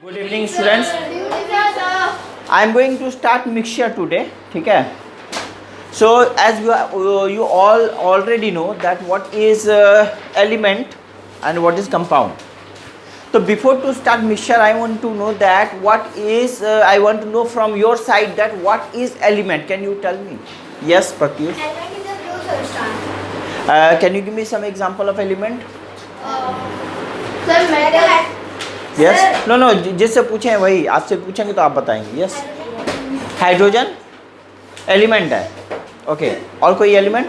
Good evening students. I am going to start mixture today. ठीक है. So as you all already know that what is element and what is compound. So before to start mixture, I want to know that what is I want to know from your side that what is element. Can you tell me? Yes, Pratyush. Element is a pure substance. Can you give me some example of element? Sir, metal. Yes no no जिससे पूछें वही आपसे पूछेंगे तो आप बताएंगे. Yes hydrogen element है. Okay और कोई एलिमेंट?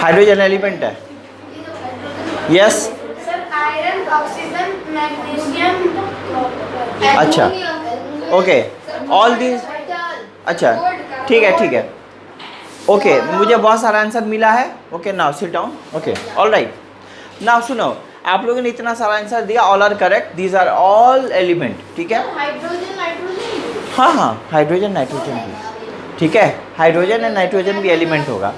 हाइड्रोजन एलिमेंट है. Yes sir iron, oxygen, magnesium. अच्छा ओके ऑल दीज. अच्छा ठीक है. ओके मुझे बहुत सारा आंसर मिला है. Okay now sit down. Okay all right. Now सुनो आप लोगों ने इतना सारा आंसर दिया. All are correct. These are all element. ठीक है. Hydrogen, nitrogen. हाँ हाइड्रोजन नाइट्रोजन भी. ठीक है हाइड्रोजन एंड नाइट्रोजन भी एलिमेंट होगा.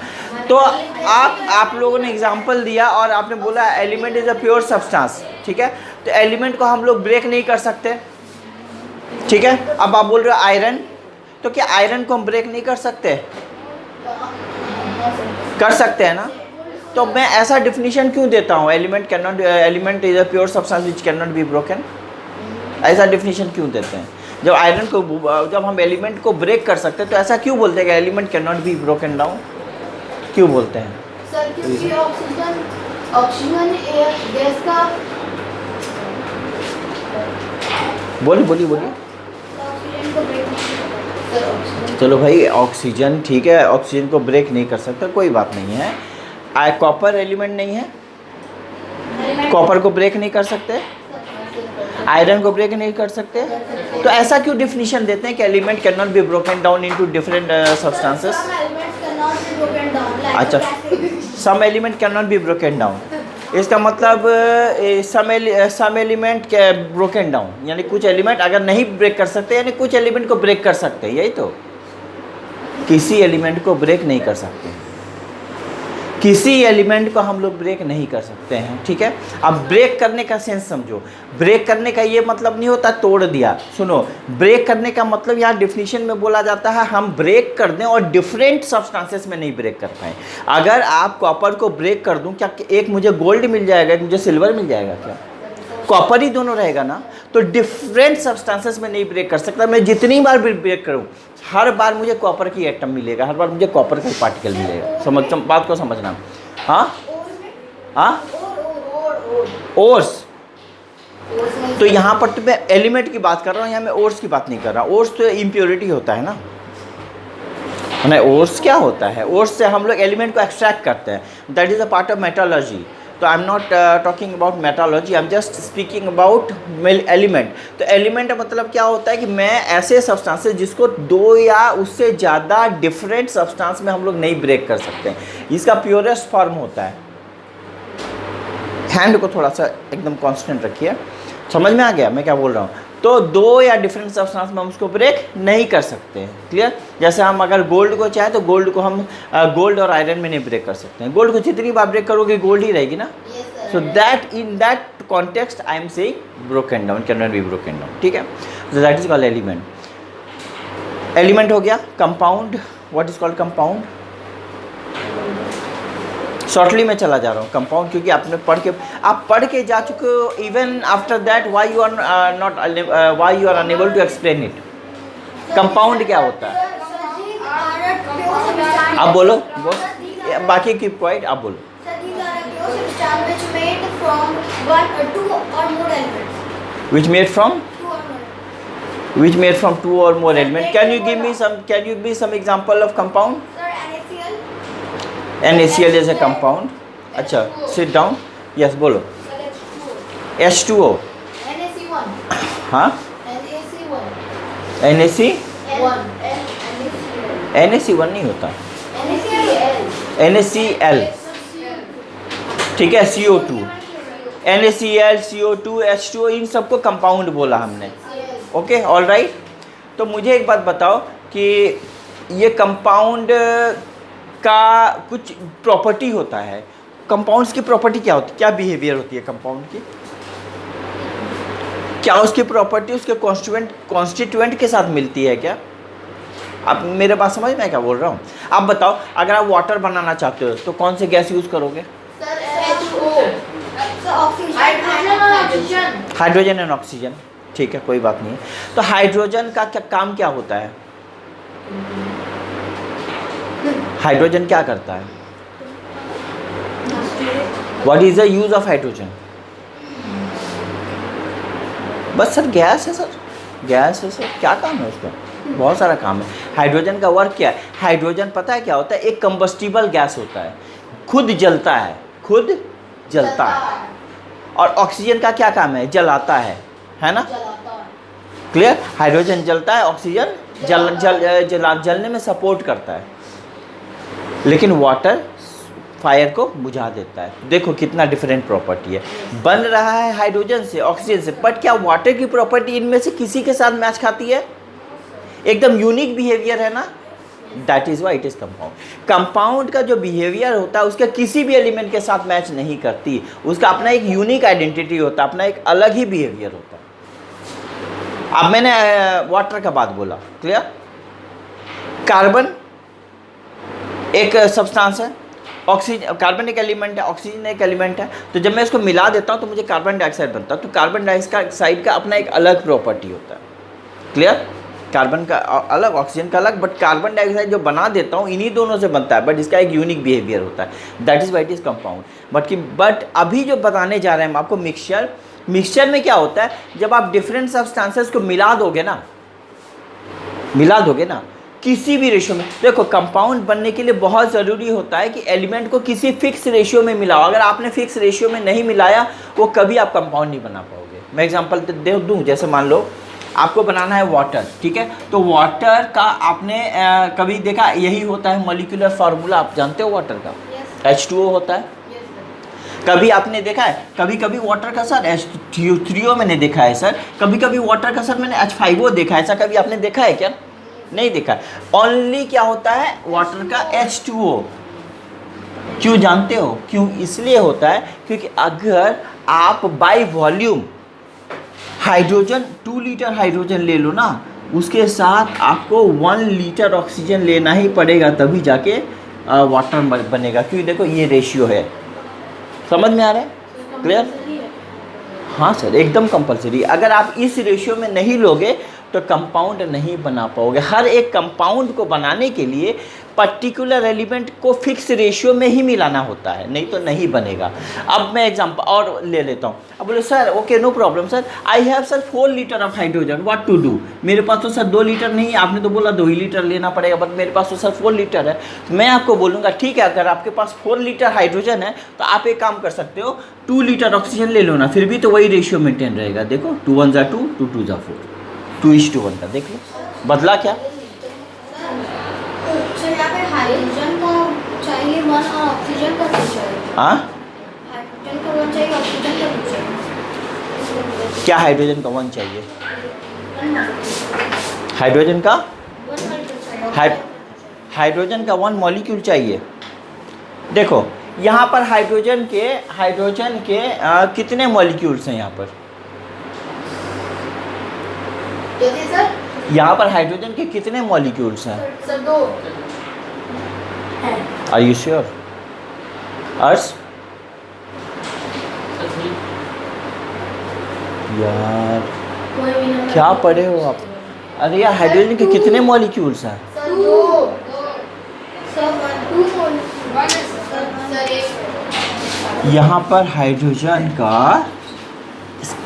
तो आप लोगों ने एग्जांपल दिया और आपने बोला element is a pure substance. ठीक है तो एलिमेंट को हम लोग ब्रेक नहीं कर सकते. ठीक है अब आप बोल रहे हो आयरन. तो क्या आयरन को हम ब्रेक नहीं कर सकते? कर सकते हैं ना. तो मैं ऐसा डिफिनीशन क्यों देता हूँ element is a pure substance which can not be broken. ऐसा डिफिनीशन क्यों देते हैं? जब आयरन को जब हम एलिमेंट को ब्रेक कर सकते हैं तो ऐसा क्यों बोलते हैं कि element can not be broken down? क्यों बोलते हैं? सर क्योंकि ऑक्सीजन एक गैस का. बोलिए ऑक्सीजन को ब्रेक सर ऑक्सीजन. चलो भाई ऑक्सीजन ठीक है ऑक्सीजन को ब्रेक नहीं कर सकता कोई बात नहीं है. कॉपर एलिमेंट नहीं है. कॉपर को ब्रेक नहीं कर सकते. आयरन को ब्रेक नहीं कर सकते. तो ऐसा क्यों डिफिनीशन देते हैं कि element can not be broken down into different substances? अच्छा some element can not be broken down. इसका मतलब सम एलिमेंट ब्रोकन डाउन यानी कुछ एलिमेंट अगर नहीं ब्रेक कर सकते यानी कुछ एलिमेंट को ब्रेक कर सकते हैं. यही तो किसी एलिमेंट को ब्रेक नहीं कर सकते. किसी एलिमेंट को हम लोग ब्रेक नहीं कर सकते हैं. ठीक है अब ब्रेक करने का सेंस समझो. ब्रेक करने का ये मतलब नहीं होता तोड़ दिया. सुनो ब्रेक करने का मतलब यहाँ डिफिनीशन में बोला जाता है हम ब्रेक कर दें और डिफरेंट सब्सटेंसेस में नहीं ब्रेक कर पाए. अगर आप कॉपर को ब्रेक कर दूं क्या एक मुझे गोल्ड मिल जाएगा एक मुझे सिल्वर मिल जाएगा? क्या कॉपर ही दोनों रहेगा ना. तो डिफरेंट सब्सटेंसेस में नहीं ब्रेक कर सकता. मैं जितनी बार भी ब्रेक करूं हर बार मुझे कॉपर की एटम मिलेगा. हर बार मुझे कॉपर का पार्टिकल मिलेगा. समझ बात को समझना. हाँ ओर्स. तो यहाँ पर तो मैं एलिमेंट की बात कर रहा हूँ. यहाँ मैं ओर्स की बात नहीं कर रहा. ओर्स तो इम्प्योरिटी होता है ना. ओर्स क्या होता है? ओर्स से हम लोग एलिमेंट को एक्सट्रैक्ट करते हैं. That is a part of metallurgy. तो I am not talking about metallurgy. I am just speaking about element. तो एलिमेंट मतलब क्या होता है कि मैं ऐसे सब्सटेंसेस जिसको दो या उससे ज़्यादा डिफरेंट सब्सटेंस में हम लोग नहीं ब्रेक कर सकते हैं. इसका प्योरेस्ट फॉर्म होता है. हैंड को थोड़ा सा एकदम कांस्टेंट रखिए. समझ में आ गया मैं क्या बोल रहा हूँ? तो दो या डिफरेंट सब्सटेंस में हम उसको ब्रेक नहीं कर सकते हैं. क्लियर. जैसे हम अगर गोल्ड को चाहें तो गोल्ड को हम गोल्ड और आयरन में नहीं ब्रेक कर सकते हैं. गोल्ड को जितनी बार ब्रेक करोगे गोल्ड ही रहेगी ना. So that in that context I am saying broken down can not be broken down. ठीक है so that is called element. Element हो गया. Compound. What is called compound? Shortly मैं चला जा रहा हूँ कंपाउंड क्योंकि आपने पढ़ के जा चुके हो. Even after that why you are unable to explain it. Compound क्या होता है? आप बोलो बाकी कीप क्वाइट. आप बोलो. Which made from two or more elements. Can you give me some example of compound? NaCl is a compound. अच्छा sit down. Yes बोलो. H2O. हाँ NaC1 नहीं होता. NaCl. ठीक है CO2. NaCl CO2 H2O इन सबको कंपाउंड बोला हमने. Okay all right. तो मुझे एक बात बताओ कि ये कंपाउंड का कुछ प्रॉपर्टी होता है. कंपाउंड्स की प्रॉपर्टी क्या होती है? क्या बिहेवियर होती है कंपाउंड की? क्या उसकी प्रॉपर्टी उसके कॉन्स्टिट्यूएंट के साथ मिलती है क्या? आप मेरे बात समझ में क्या बोल रहा हूँ? आप बताओ, अगर आप वाटर बनाना चाहते हो तो कौन से गैस यूज़ करोगे? Hydrogen and oxygen. ठीक है, कोई बात नहीं है। तो हाइड्रोजन का क्या काम क्या होता है? हाइड्रोजन क्या करता है? What is the use of hydrogen? बस सर गैस है, सर गैस है सर, क्या काम है उसका? बहुत सारा काम है। हाइड्रोजन का वर्क क्या है? हाइड्रोजन पता है क्या होता है? एक कंबस्टिबल गैस होता है, खुद जलता है, खुद जलता है। और ऑक्सीजन का क्या काम है? जलाता है ना? क्लियर? हाइड्रोजन जलता है, ऑक्सीजन जलने में सपोर्ट करता है, लेकिन वाटर फायर को बुझा देता है। देखो कितना डिफरेंट प्रॉपर्टी है। बन रहा है हाइड्रोजन से, ऑक्सीजन से, बट क्या वाटर की प्रॉपर्टी इनमें से किसी के साथ मैच खाती है? एकदम यूनिक बिहेवियर है ना, that is why it is compound. Compound का जो बिहेवियर होता है उसके किसी भी एलिमेंट के साथ मैच नहीं करती, उसका अपना एक यूनिक आइडेंटिटी होता है, अपना एक अलग ही बिहेवियर होता है। अब मैंने वाटर का बात बोला, क्लियर? कार्बन एक सब्सटेंस है, ऑक्सीजन, कार्बन एक एलिमेंट है, ऑक्सीजन एक एलिमेंट है। तो जब मैं इसको मिला देता हूँ तो मुझे कार्बन डाइऑक्साइड बनता है। तो कार्बन डाइऑक्साइड का अपना एक अलग प्रॉपर्टी होता है, क्लियर? कार्बन का अलग, ऑक्सीजन का अलग, बट कार्बन डाइऑक्साइड जो बना देता हूँ इन्हीं दोनों से बनता है, बट इसका एक यूनिक बिहेवियर होता है, that is why it is compound. But अभी जो बताने जा रहे हैं हम आपको मिक्सचर में क्या होता है? जब आप डिफरेंट सब्सटेंसेस को मिला दोगे ना किसी भी रेशियो में। देखो कंपाउंड बनने के लिए बहुत ज़रूरी होता है कि एलिमेंट को किसी फिक्स रेशियो में मिलाओ। अगर आपने फिक्स रेशियो में नहीं मिलाया वो कभी आप कंपाउंड नहीं बना पाओगे। मैं एग्जांपल दे दूँ, जैसे मान लो आपको बनाना है वाटर, ठीक है? तो वाटर का आपने कभी देखा, यही होता है मॉलिक्यूलर फार्मूला, आप जानते हो वाटर का? H2O होता है। कभी आपने देखा है कभी कभी वाटर का सर H3O मैंने देखा है सर, कभी कभी वाटर का सर मैंने H5O देखा है, ऐसा कभी आपने देखा है क्या? नहीं देखा। ओनली क्या होता है वाटर का? H2O। क्यों जानते हो? क्यों? इसलिए होता है क्योंकि अगर आप by volume hydrogen 2 litre hydrogen ले लो ना, उसके साथ आपको 1 लीटर ऑक्सीजन लेना ही पड़ेगा, तभी जाके वाटर बनेगा। क्योंकि देखो ये रेशियो है, समझ में आ रहा है? क्लियर? हाँ सर, एकदम कंपलसरी। अगर आप इस रेशियो में नहीं लोगे तो कंपाउंड नहीं बना पाओगे। हर एक कंपाउंड को बनाने के लिए पर्टिकुलर एलिमेंट को फिक्स रेशियो में ही मिलाना होता है, नहीं तो नहीं बनेगा। अब मैं एग्जांपल और ले लेता हूँ। अब बोले sir okay no problem sir, I have sir 4 litre of hydrogen, what to do? मेरे पास तो सर 2 लीटर नहीं है, आपने तो बोला 2 ही लीटर लेना पड़ेगा, बट मेरे पास तो सर 4 लीटर है। तो मैं आपको बोलूँगा ठीक है, अगर आपके पास 4 लीटर हाइड्रोजन है तो आप एक काम कर सकते हो, 2 लीटर ऑक्सीजन ले लो ना, फिर भी तो वही रेशियो मेंटेन रहेगा। देखो 2 1 जा 2, 2 2 जा 4, 2:1 का। देख लो बदला क्या? सर यहाँ पे हाइड्रोजन का चाहिए 1 और ऑक्सीजन का 2 चाहिए। हाँ, हाइड्रोजन का 1 चाहिए, ऑक्सीजन का 2 चाहिए। क्या हाइड्रोजन का 1 चाहिए? हाइड्रोजन का हाइड्रोजन का 1 मॉलिक्यूल चाहिए। देखो यहाँ पर हाइड्रोजन के कितने मॉलिक्यूल्स हैं यहाँ पर? सर यहाँ पर हाइड्रोजन के कितने मॉलिक्यूल्स हैं? Sir 2 are you sure? अर्स यार क्या पढ़े हो आप? अरे यार हाइड्रोजन के कितने मॉलिक्यूल्स हैं? सर 2 सर 1 यहाँ पर हाइड्रोजन का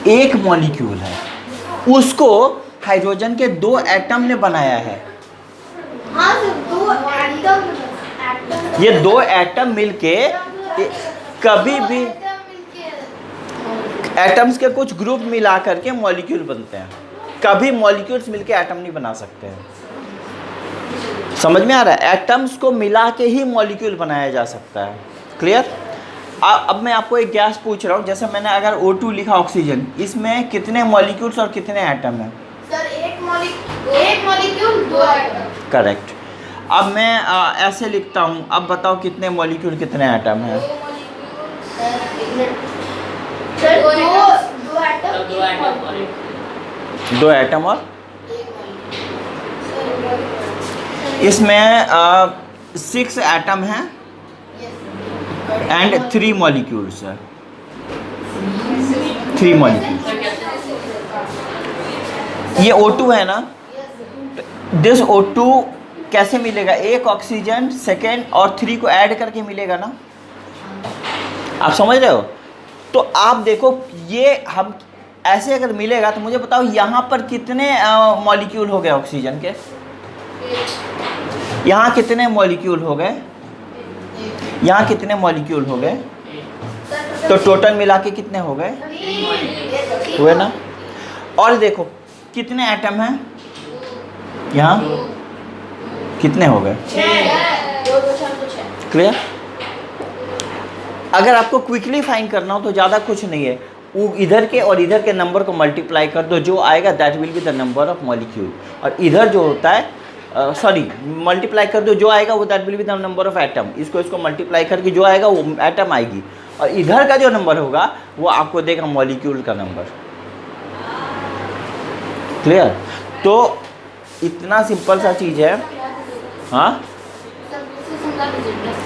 1 मॉलिक्यूल है, उसको हाइड्रोजन के 2 एटम ने बनाया है। हाँ सर 2 एटम, ये 2 एटम मिलके कभी भी एटम्स के कुछ ग्रुप मिला करके मॉलिक्यूल बनते हैं, कभी मॉलिक्यूल्स मिलके एटम नहीं बना सकते हैं। समझ में आ रहा है? एटम्स को मिला के ही मॉलिक्यूल बनाया जा सकता है। क्लियर? अब मैं आपको एक गैस पूछ रहा हूँ, जैसे मैंने अगर O2 लिखा ऑक्सीजन, इसमें कितने मॉलिक्यूल्स और कितने एटम हैं? Sir 1 molecule 2 atom. करेक्ट। अब मैं ऐसे लिखता हूँ, अब बताओ कितने मॉलिक्यूल कितने एटम हैं? Sir 2 atom. 2 एटम और इसमें 6 एटम हैं एंड 3 मॉलिक्यूल्स है, 3 मॉलिक्यूल्स। ये O2 है ना, दिस O2 कैसे मिलेगा? एक ऑक्सीजन सेकेंड और 3 को ऐड करके मिलेगा ना, आप समझ रहे हो? तो आप देखो ये हम ऐसे अगर मिलेगा तो मुझे बताओ यहाँ पर कितने मॉलिक्यूल हो गए ऑक्सीजन के, यहाँ कितने मॉलिक्यूल हो गए, यहाँ कितने मॉलिक्यूल हो गए, तो टोटल मिला के कितने हो गए हुए ना। और देखो कितने एटम हैं यहाँ, कितने हो गए, क्लियर? अगर आपको क्विकली फाइंड करना हो तो ज़्यादा कुछ नहीं है, इधर के और इधर के नंबर को मल्टीप्लाई कर दो, जो आएगा that will be the number of molecule. और इधर जो होता है मल्टीप्लाई कर दो, जो आएगा वो that will be the number of atom. इसको मल्टीप्लाई करके जो आएगा वो एटम आएगी, और इधर का जो नंबर होगा वो आपको देगा मॉलिक्यूल का नंबर, क्लियर? तो इतना सिंपल सा चीज़ है। हाँ,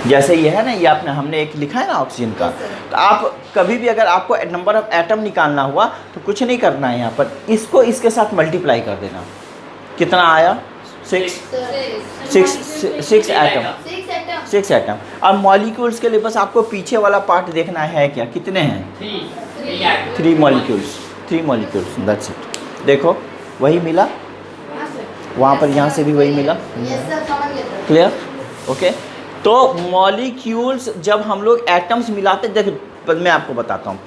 जैसे ये है ना, ये आपने हमने एक लिखा है ना ऑक्सीजन का, तो आप कभी भी अगर आपको नंबर ऑफ एटम निकालना हुआ तो कुछ नहीं करना है, यहाँ पर इसको इसके साथ मल्टीप्लाई कर देना। कितना आया? 6 एटम, 6 एटम। और मॉलिक्यूल्स के लिए बस आपको पीछे वाला पार्ट देखना है, क्या कितने हैं? 3 मॉलिक्यूल्स, 3 मॉलिक्यूल्स, दैट्स इट। देखो वही मिला, वहाँ पर यहाँ से भी वही मिला, क्लियर? ओके। तो मॉलिक्यूल्स जब हम लोग एटम्स मिलाते, देखो मैं आपको बताता हूँ,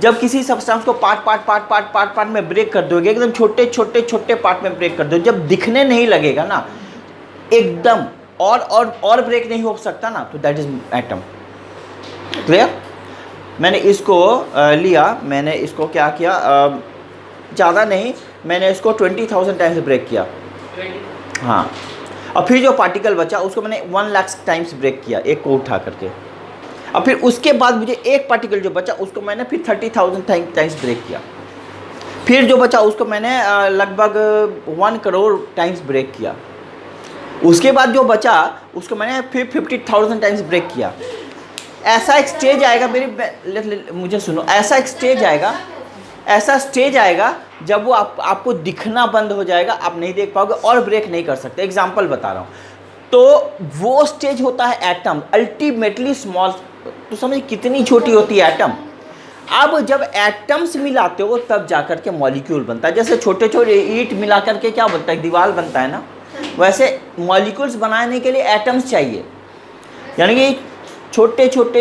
जब किसी सब्सटेंस को पार्ट में ब्रेक कर दोगे, एकदम छोटे पार्ट में ब्रेक कर दो, जब दिखने नहीं लगेगा ना एकदम, और ब्रेक नहीं हो सकता ना, तो दैट इज एटम, क्लियर? मैंने इसको लिया, मैंने इसको क्या किया, ज़्यादा नहीं, मैंने इसको 20,000 टाइम्स ब्रेक किया, हाँ, और फिर जो पार्टिकल बचा उसको मैंने 1 लाख टाइम्स ब्रेक किया, एक को उठा करके। और फिर उसके बाद मुझे एक पार्टिकल जो बचा उसको मैंने फिर 30,000 टाइम्स ब्रेक किया। फिर जो बचा उसको मैंने लगभग 1 करोड़ टाइम्स ब्रेक किया। उसके बाद जो बचा उसको मैंने फिर 50,000 टाइम्स ब्रेक किया। ऐसा एक स्टेज आएगा मुझे सुनो, ऐसा एक स्टेज आएगा, ऐसा स्टेज आएगा जब वो आपको दिखना बंद हो जाएगा, आप नहीं देख पाओगे और ब्रेक नहीं कर सकते। एग्जाम्पल बता रहा हूँ, तो वो स्टेज होता है एटम, अल्टीमेटली स्मॉल। तो समझ कितनी छोटी होती है एटम। अब जब एटम्स मिलाते हो तब जाकर के मॉलिक्यूल बनता है। जैसे छोटे छोटे ईंट मिला करके क्या बनता है, दीवार बनता है ना, वैसे मॉलिक्यूल्स बनाने के लिए एटम्स चाहिए। यानी कि छोटे छोटे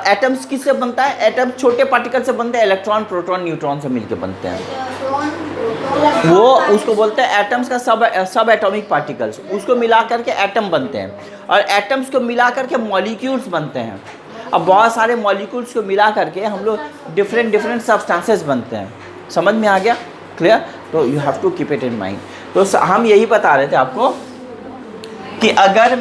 एटम्स किससे बनता है? एटम छोटे पार्टिकल से बनते हैं, इलेक्ट्रॉन प्रोटॉन न्यूट्रॉन से मिलकर बनते हैं। वो उसको बोलते हैं एटम्स का सब एटॉमिक पार्टिकल्स, उसको मिला करके एटम बनते हैं, और एटम्स को मिला करके मॉलिक्यूल्स बनते हैं। अब बहुत सारे मॉलिक्यूल्स को मिला करके हम लोग डिफरेंट सब्सटेंसेस बनते हैं। समझ में आ गया? क्लियर? तो you have to keep it in mind. तो हम यही बता रहे थे आपको कि अगर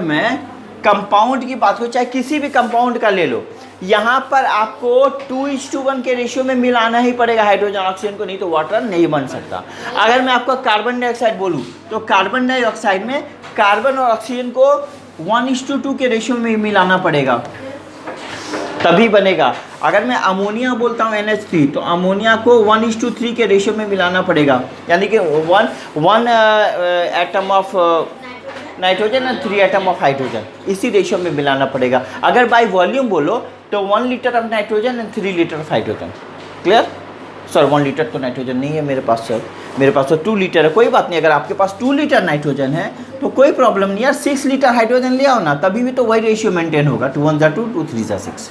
मैं कंपाउंड की बात करूँ, चाहे किसी भी कंपाउंड का ले लो, यहाँ पर आपको 2:1 के रेशियो में मिलाना ही पड़ेगा हाइड्रोजन ऑक्सीजन को, नहीं तो वाटर नहीं बन सकता। अगर मैं आपको कार्बन डाइऑक्साइड बोलूँ तो कार्बन डाइऑक्साइड में कार्बन और ऑक्सीजन को 1:2 के रेशियो में मिलाना पड़ेगा, तभी बनेगा। अगर मैं अमोनिया बोलता हूँ NH3, तो अमोनिया को 1:3 के रेशियो में मिलाना पड़ेगा, यानी कि 1 एटम ऑफ नाइट्रोजन और 3 एटम ऑफ हाइड्रोजन, इसी रेशियो में मिलाना पड़ेगा। अगर बाय वॉल्यूम बोलो तो 1 litre of nitrogen and 3 litre of hydrogen. Clear? Sir 1 litre तो नाइट्रोजन नहीं है मेरे पास, सर मेरे पास तो 2 लीटर है। कोई बात नहीं, अगर आपके पास 2 लीटर नाइट्रोजन है तो कोई प्रॉब्लम नहीं यार, 6 लीटर हाइड्रोजन ले आओ ना, तभी भी तो वही रेशियो मेंटेन होगा। 2 1 2 2 3 6,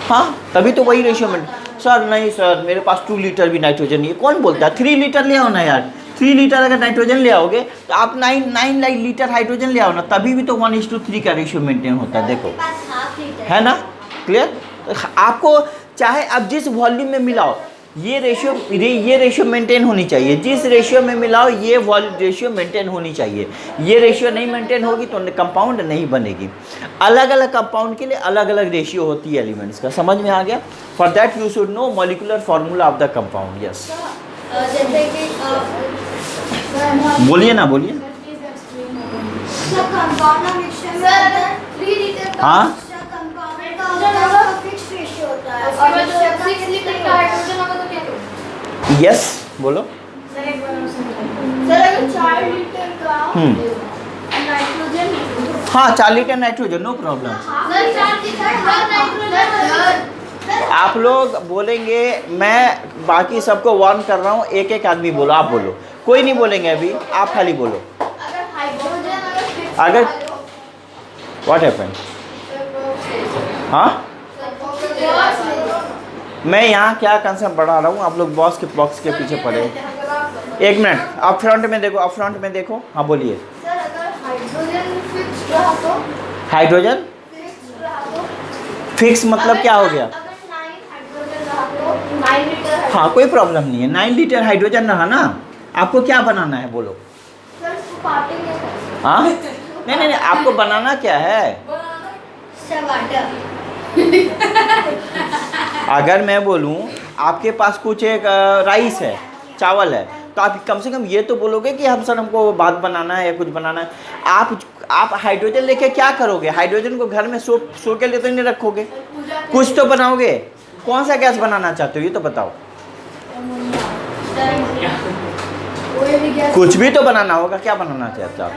हाँ तभी तो वही रेशियो मेंटेन। सर नहीं सर मेरे पास 2 लीटर भी नाइट्रोजन नहीं है। कौन बोलता है? 3 लीटर ले आओ ना यार। 3 लीटर अगर नाइट्रोजन ले आओगे तो आप 9 लीटर हाइड्रोजन ले आओ ना, तभी भी तो 1:3 का रेशियो मेंटेन होता है। देखो है ना? क्लियर? आपको चाहे आप जिस वॉल्यूम में मिलाओ ये रेशियो मेंटेन होनी चाहिए। जिस रेशियो में मिलाओ ये रेशियो मेंटेन होनी चाहिए। ये रेशियो नहीं मेंटेन होगी तो कंपाउंड नहीं बनेगी। अलग अलग कंपाउंड के लिए अलग अलग रेशियो होती है एलिमेंट्स का। समझ में आ गया? For that you should know molecular formula of the compound. Yes जैसे कि बोलिए ना, बोलिए। सर कंपाउंड और मिक्सचर में अगर 3 लीटर का हाँ? मिक्सचर कंपाउंड का होता है उसका फिक्स रेशियो होता है और मिक्सचर का 6 लीटर का हाइड्रोजन होगा तो क्या करोगे? यस, बोलो। सर एक बार और समझाइए। सर अगर 4 लीटर का नाइट्रोजन हाँ, 4 litre nitrogen, no problem. Sir 4 litre nitrogen आप लोग बोलेंगे, मैं बाकी सबको वार्न कर रहा हूँ, एक एक आदमी बोलो, आप बोलो, कोई नहीं बोलेंगे अभी, आप खाली बोलो। अगर हाइड्रोजन अगर व्हाट हैपन? हाँ, मैं यहाँ क्या कंसेप्ट बढ़ा रहा हूँ, आप लोग बॉक्स के पीछे पड़े। एक मिनट, आप फ्रंट में देखो, आप फ्रंट में देखो। हाँ बोलिए। सर अगर हाइड्रोजन फिक्स रहा तो हाइड्रोजन फिक्स रहा तो फिक्स मतलब क्या हो गया? अगर 9 हाइड्रोजन रहा तो 9 लीटर हाँ, कोई प्रॉब्लम नहीं है। 9 लीटर हाइड्रोजन रहा ना, आपको क्या बनाना है बोलो? सर इसको काटेंगे कैसे? हाँ, नहीं, आपको बनाना क्या है? सर वाटर अगर मैं बोलूँ आपके पास कुछ एक राइस है, चावल है, तो आप कम से कम ये तो बोलोगे कि हम सर हमको भात बनाना है या कुछ बनाना है। आप हाइड्रोजन लेके क्या करोगे? हाइड्रोजन को घर में सो के लिए तो नहीं रखोगे, कुछ तो बनाओगे। कौन सा गैस बनाना चाहते हो ये तो बताओ? कुछ भी तो बनाना होगा, क्या बनाना चाहते हो आप?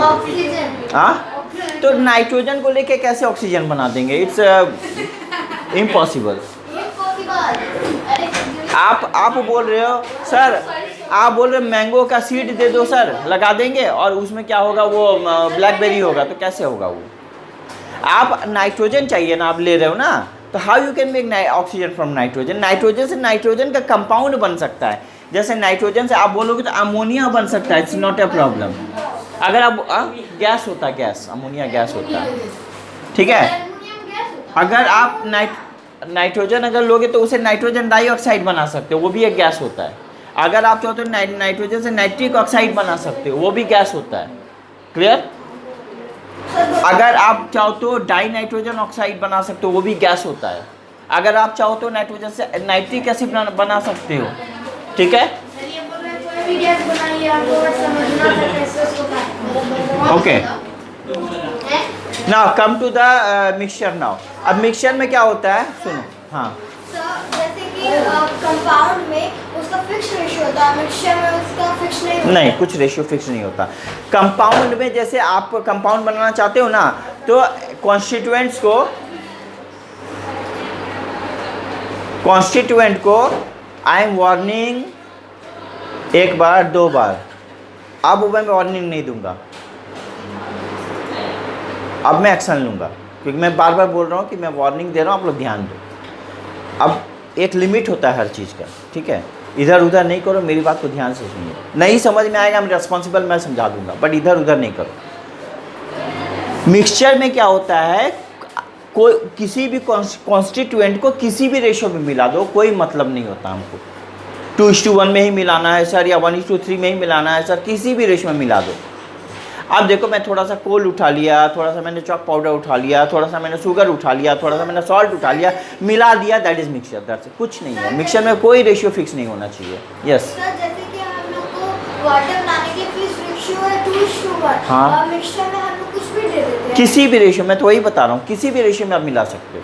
ऑक्सीजन हाँ, तो नाइट्रोजन को लेके कैसे ऑक्सीजन बना देंगे? It's impossible. आप बोल रहे हो सर, आप बोल रहे हो मैंगो का सीड दे दो सर, लगा देंगे और उसमें क्या होगा, वो ब्लैकबेरी होगा, तो कैसे होगा वो? आप नाइट्रोजन चाहिए ना, आप ले रहे हो ना, तो how you can make oxygen from nitrogen? Nitrogen से नाइट्रोजन का कंपाउंड बन सकता है। जैसे नाइट्रोजन से आप बोलोगे तो अमोनिया बन सकता है, इट्स नॉट ए प्रॉब्लम। अगर आप गैस होता है, गैस, अमोनिया गैस होता है, ठीक है। अगर आप नाइट्रोजन अगर लोगे तो उसे नाइट्रोजन डाइऑक्साइड बना सकते हो, वो भी एक गैस होता है। अगर आप चाहो तो नाइट्रोजन से नाइट्रिक ऑक्साइड बना सकते हो, वो भी गैस होता है। क्लियर? अगर आप चाहो तो डाई नाइट्रोजन ऑक्साइड बना सकते हो, वो भी गैस होता है। अगर आप चाहो तो नाइट्रोजन से नाइट्रिक एसिड बना सकते हो, ठीक है। Okay, now come to the mixture. Now अब मिक्सचर में क्या होता है, सुनो। हाँ सर जैसे कि कंपाउंड में उसका फिक्स रेशियो होता है, मिक्सचर में उसका फिक्स नहीं होता। नहीं, कुछ रेशियो फिक्स नहीं होता। कंपाउंड में जैसे आप कंपाउंड बनाना चाहते हो ना, तो कॉन्स्टिट्यूएंट को आई एम वार्निंग, एक बार 2 बार, अब मैं वार्निंग नहीं दूंगा, अब मैं एक्शन लूँगा, क्योंकि मैं बार बार बोल रहा हूँ कि मैं वार्निंग दे रहा हूँ, आप लोग ध्यान दो। अब एक लिमिट होता है हर चीज़ का, ठीक है। इधर उधर नहीं करो, मेरी बात को ध्यान से सुनिए। नहीं समझ में आएगा, मैं रिस्पॉन्सिबल, मैं समझा दूंगा, बट इधर उधर नहीं करो। मिक्सचर में क्या होता है, कोई किसी भी कॉन्स्टिट्यूएंट को किसी भी रेशो में मिला दो, कोई मतलब नहीं होता हमको। 2:1 में ही मिलाना है सर, या 1:3 में ही मिलाना है सर, किसी भी रेशो में मिला दो। अब देखो, मैं थोड़ा सा कोल उठा लिया, थोड़ा सा मैंने चॉक पाउडर उठा लिया, थोड़ा सा मैंने शुगर उठा लिया, थोड़ा सा मैंने सॉल्ट उठा लिया, मिला दिया, that is mixture. That's it, कुछ नहीं है। मिक्सचर में कोई रेशियो फिक्स नहीं होना चाहिए। यस सर जैसे कि हम लोग को वाटर बनाने के फिक्स रेशियो है 2:1। हाँ। और मिक्सचर में हम लोग कुछ भी दे देते हैं, किसी भी रेशियो में, तो वही बता रहा हूँ, किसी भी रेशियो में आप मिला सकते हो,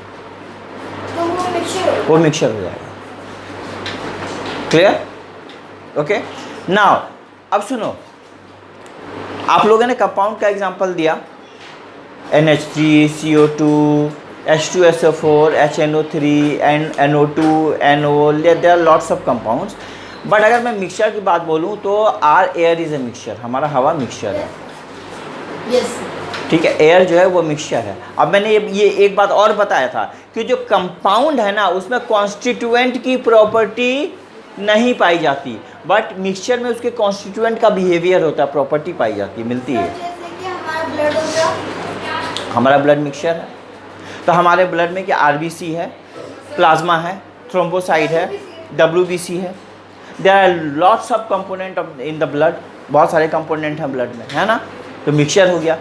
तो वो मिक्सचर वो मिक्सचर हो जाएगा। क्लियर? ओके, नाउ अब सुनो, आप लोगों ने कंपाउंड का एग्जांपल दिया, NH3, CO2, H2SO4, HNO3, NO2, NO, there are lots of compounds. But अगर मैं मिक्सचर की बात बोलूँ तो our air is a mixture, हमारा हवा मिक्सचर है। यस ठीक है, एयर जो है वो मिक्सचर है। अब मैंने ये एक बात और बताया था कि जो कंपाउंड है ना, उसमें कॉन्स्टिट्यूएंट की प्रॉपर्टी नहीं पाई जाती, बट मिक्सचर में उसके कॉन्स्टिट्यूएंट का बिहेवियर होता है, प्रॉपर्टी पाई जाती है, मिलती है। जैसे कि हमारा ब्लड हो गया, हमारा ब्लड मिक्सचर है, तो हमारे ब्लड में क्या RBC है, प्लाज्मा है, थ्रोम्बोसाइट है, WBC है, there are lots of component in the blood, बहुत सारे कंपोनेंट हैं ब्लड में, है ना। तो मिक्सचर हो गया,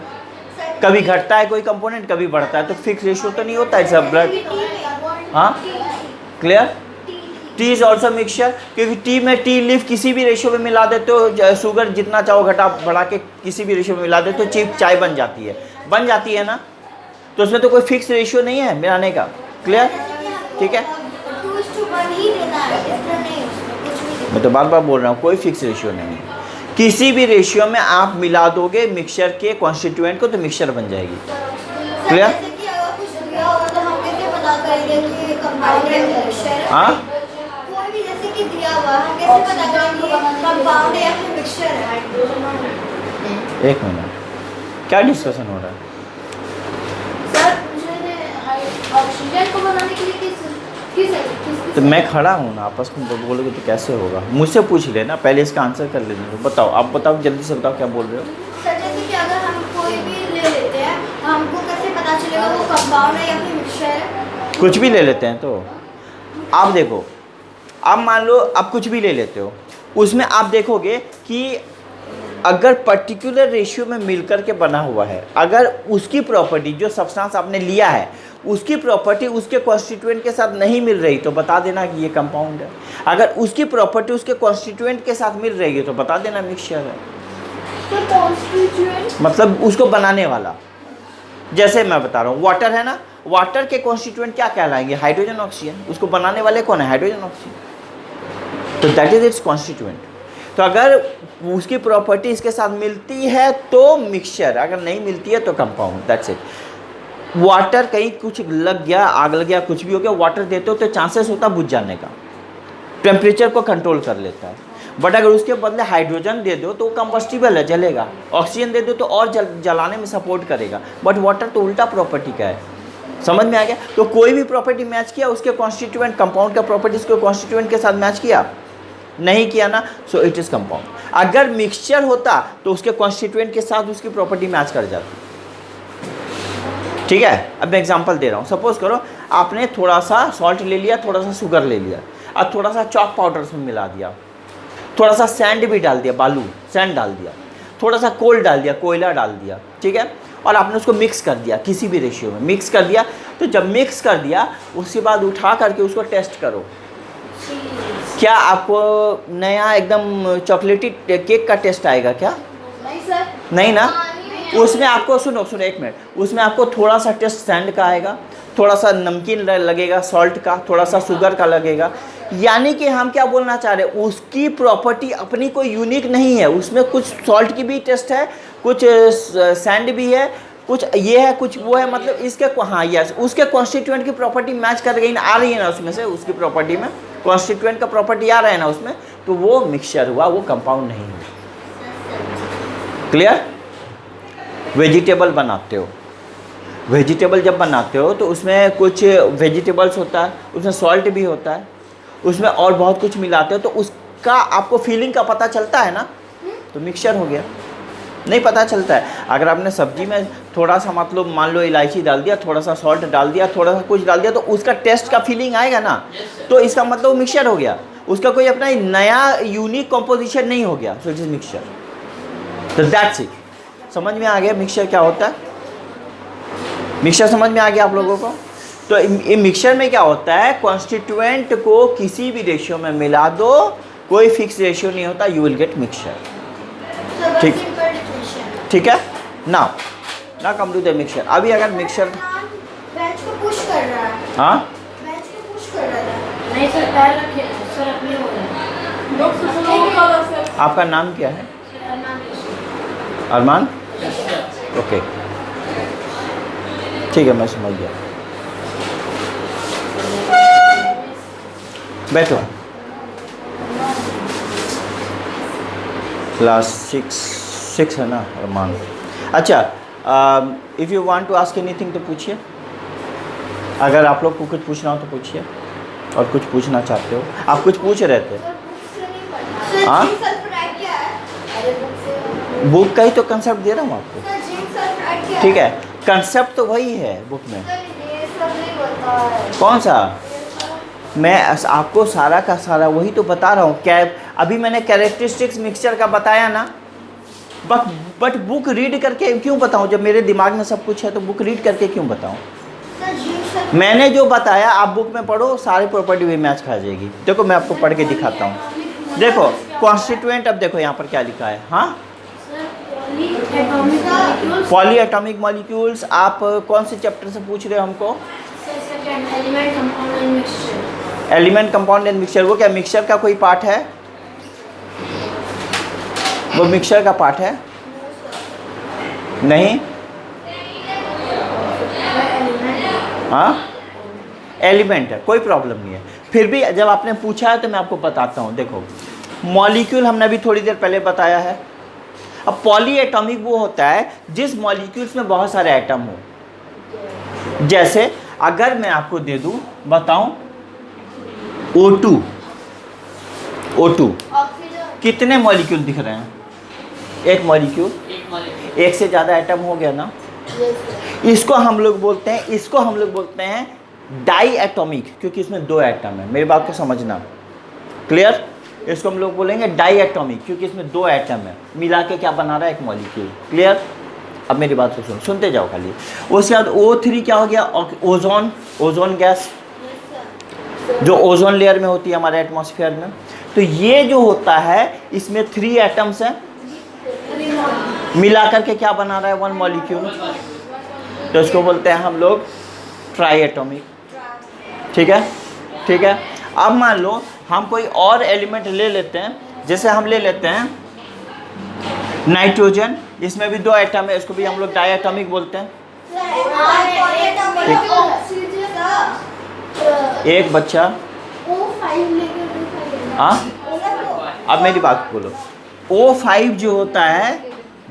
कभी घटता है कोई कंपोनेंट, कभी बढ़ता है, तो फिक्स रेशियो तो नहीं होता है सब ब्लड। हाँ, clear? T is also mixture, क्योंकि टी में टी लीफ किसी भी रेशियो में मिला देते हो, शुगर जितना चाहो घटा बढ़ा के किसी भी रेशियो में मिला देते हो, चीप चाय बन जाती है ना। तो उसमें तो कोई फिक्स रेशियो नहीं है मिलाने का। क्लियर? ठीक है, 2:1 ही देना है, इस तरह नहीं कुछ भी। मैं तो बार बार बोल रहा हूँ, कोई फिक्स रेशियो नहीं है। किसी भी रेशियो में आप मिला दोगे मिक्सचर के कॉन्स्टिट्यूएंट को तो मिक्सचर बन जाएगी। क्लियर? जैसे कि अगर कुछ दिया होगा तो हम कैसे पता करेंगे कि ये कंपाउंड है या मिक्सचर है? हाँ, कोई भी जैसे कि दिया हुआ हम कैसे पता करेंगे ये कंपाउंड है या फिर मिक्सचर है? एक मिनट, क्या डिस्कशन हो रहा है? सर ऑक्सीजन को बनाने के लिए किस तो मैं खड़ा हूँ ना, आपस में बोलोगे तो कैसे होगा? मुझसे पूछ लेना, पहले इसका आंसर कर लेने दो। बताओ, आप बताओ, जल्दी से बताओ क्या बोल रहे हो। सर जैसे कि अगर हम कोई भी ले लेते हैं हमको कैसे पता चलेगा वो कंपाउंड है या फिर मिक्सचर है? कुछ भी ले लेते हैं तो आप देखो, आप मान लो आप कुछ भी ले लेते हो, उसमें आप देखोगे कि अगर पर्टिकुलर रेशियो में मिलकर के बना हुआ है, अगर उसकी प्रॉपर्टी जो सब्सटेंस आपने लिया है उसकी प्रॉपर्टी उसके कॉन्स्टिट्यूएंट के साथ नहीं मिल रही तो बता देना कि ये कंपाउंड है। अगर उसकी प्रॉपर्टी उसके कॉन्स्टिट्यूएंट के साथ मिल रही है तो बता देना मिक्सचर है। तो कॉन्स्टिट्यूएंट मतलब उसको बनाने वाला, जैसे मैं बता रहा हूँ वाटर है ना, वाटर के कॉन्स्टिट्यूएंट क्या कहलाएंगे? Hydrogen oxygen. उसको बनाने वाले कौन है? Hydrogen oxygen. तो दैट इज इट्स कॉन्स्टिट्यूएंट। तो अगर उसकी प्रॉपर्टी इसके साथ मिलती है तो मिक्सचर, अगर नहीं मिलती है तो कंपाउंड। That's it. वाटर कहीं कुछ लग गया, आग लग गया, कुछ भी हो गया, वाटर देते हो तो चांसेस होता बुझ जाने का, टेम्परेचर को कंट्रोल कर लेता है। बट अगर उसके बदले हाइड्रोजन दे दो तो कंबस्टिबल है, जलेगा। ऑक्सीजन दे दो तो और जलाने में सपोर्ट करेगा। बट वाटर तो उल्टा प्रॉपर्टी का है। समझ में आ गया? तो कोई भी प्रॉपर्टी मैच किया उसके कॉन्स्टिट्यूएंट, कंपाउंड का प्रॉपर्टी उसके कॉन्स्टिट्यूएंट के साथ मैच किया, नहीं किया ना, सो इट इज़ कंपाउंड। अगर मिक्सचर होता तो उसके कॉन्स्टिट्यूएंट के साथ उसकी प्रॉपर्टी मैच कर जाती। ठीक है, अब मैं एग्जांपल दे रहा हूँ। सपोज करो आपने थोड़ा सा सॉल्ट ले लिया, थोड़ा सा शुगर ले लिया, और थोड़ा सा चॉक पाउडर उसमें मिला दिया, थोड़ा सा सैंड भी डाल दिया, बालू सैंड डाल दिया, थोड़ा सा कोल डाल दिया, कोयला डाल दिया, ठीक है, और आपने उसको मिक्स कर दिया, किसी भी रेशियो में मिक्स कर दिया। तो जब मिक्स कर दिया उसके बाद उठा करके उसको टेस्ट करो, क्या आपको नया एकदम चॉकलेटी केक का टेस्ट आएगा क्या? नहीं सर, नहीं ना। उसमें आपको सुनो एक मिनट, उसमें आपको थोड़ा सा टेस्ट सैंड का आएगा, थोड़ा सा नमकीन लगेगा सॉल्ट का, थोड़ा सा शुगर का लगेगा। यानी कि हम क्या बोलना चाह रहे हैं, उसकी प्रॉपर्टी अपनी कोई यूनिक नहीं है, उसमें कुछ सॉल्ट की भी टेस्ट है, कुछ सैंड भी है, कुछ ये है, कुछ वो है। मतलब इसके हाँ यस, उसके कॉन्स्टिट्यूएंट की प्रॉपर्टी मैच कर गई ना, आ रही है ना उसमें से, उसकी प्रॉपर्टी में कॉन्स्टिट्यूएंट का प्रॉपर्टी आ रहा है ना उसमें, तो वो मिक्सचर हुआ, वो कंपाउंड नहीं हुआ। क्लियर? वेजिटेबल बनाते हो, वेजिटेबल जब बनाते हो तो उसमें कुछ वेजिटेबल्स होता है, उसमें सॉल्ट भी होता है, उसमें और बहुत कुछ मिलाते हो, तो उसका आपको फीलिंग का पता चलता है ना, तो मिक्सचर हो गया। नहीं पता चलता है। अगर आपने सब्जी में थोड़ा सा मतलब मान लो इलायची डाल दिया, थोड़ा सा सॉल्ट डाल दिया, थोड़ा सा कुछ डाल दिया, तो उसका टेस्ट का फीलिंग आएगा ना, तो इसका मतलब वो मिक्सचर हो गया, उसका कोई अपना नया यूनिक कॉम्पोजिशन नहीं हो गया, सो इट इज मिक्सचर। तो दैट्स इट। समझ में आ गया मिक्सचर क्या होता है? मिक्सचर समझ में आ गया आप लोगों को? तो ये मिक्सचर में क्या होता है, कॉन्स्टिट्यूएंट को किसी भी रेशियो में मिला दो, कोई फिक्स रेशियो नहीं होता, यू विल गेट मिक्सचर। ठीक, ठीक है। ना कम टू द मिक्सचर। अभी अगर मिक्सचर बेंच को पुश कर रहा है, हाँ बेंच को पुश कर रहा है। नहीं सर, पैर रखिए सर, अपने हो रहा है। आपका नाम क्या है? सर अरमान? ओके, ठीक है, मैं समझ गया। बैठो। क्लास 6 है ना अरमान? अच्छा, if you want to ask anything तो पूछिए। अगर आप लोग को कुछ पूछना हो तो पूछिए, और कुछ पूछना चाहते हो। आप कुछ पूछ रहे थे? हाँ, बुक का ही तो कंसेप्ट दे रहा हूँ आपको। ठीक है, कंसेप्ट तो वही है बुक में। कौन सा? मैं आपको सारा का सारा वही तो बता रहा हूँ। क्या अभी मैंने कैरेक्टरिस्टिक्स मिक्सचर का बताया ना, बट बुक रीड करके क्यों बताऊँ? जब मेरे दिमाग में सब कुछ है तो बुक रीड करके क्यों बताऊँ? मैंने जो बताया आप बुक में पढ़ो, सारी प्रॉपर्टी भी मैच खा जाएगी। देखो मैं आपको पढ़ के दिखाता हूँ। देखो कॉन्स्टिट्यूएंट, अब देखो यहाँ पर क्या लिखा है। हाँ, पॉली एटॉमिक मॉलिक्यूल्स। आप कौन से चैप्टर से पूछ रहे हो हमको? Element, compound and mixture. वो क्या मिक्सचर का कोई पार्ट है? वो मिक्सचर का पार्ट है? नहीं। हाँ, एलिमेंट है, कोई प्रॉब्लम नहीं है। फिर भी जब आपने पूछा है तो मैं आपको बताता हूँ। देखो मॉलिक्यूल हमने अभी थोड़ी देर पहले बताया है। अब पॉली एटॉमिक वो होता है जिस मॉलिक्यूल्स में बहुत सारे एटम हो। जैसे अगर मैं आपको दे दूँ, बताऊँ O2, O2 कितने मॉलिक्यूल दिख रहे हैं? एक मॉलिक्यूल, एक से ज़्यादा एटम हो गया ना। इसको हम लोग बोलते हैं डाई एटॉमिक, क्योंकि इसमें 2 एटम है। मेरी बात को समझना, क्लियर? इसको हम लोग बोलेंगे डाई एटॉमिक क्योंकि इसमें 2 एटम है, मिला के क्या बना रहा है? एक मॉलिक्यूल। क्लियर? अब मेरी बात को सुनते जाओ खाली। उसके बाद O3 क्या हो गया? ओजोन, ओजोन गैस जो ओजोन लेयर में होती है हमारे एटमॉस्फेयर में। तो ये जो होता है इसमें 3 एटम्स हैं, मिलाकर के क्या बना रहा है? 1 मॉलिक्यूल। तो इसको बोलते हैं हम लोग ट्राई एटॉमिक। ठीक है, ठीक है। अब मान लो हम कोई और एलिमेंट ले लेते हैं, जैसे हम ले लेते हैं नाइट्रोजन, इसमें भी 2 एटम है, इसको भी हम लोग डाई एटॉमिक बोलते हैं। एक बच्चा, हाँ अब मेरी बात बोलो। O5 जो होता है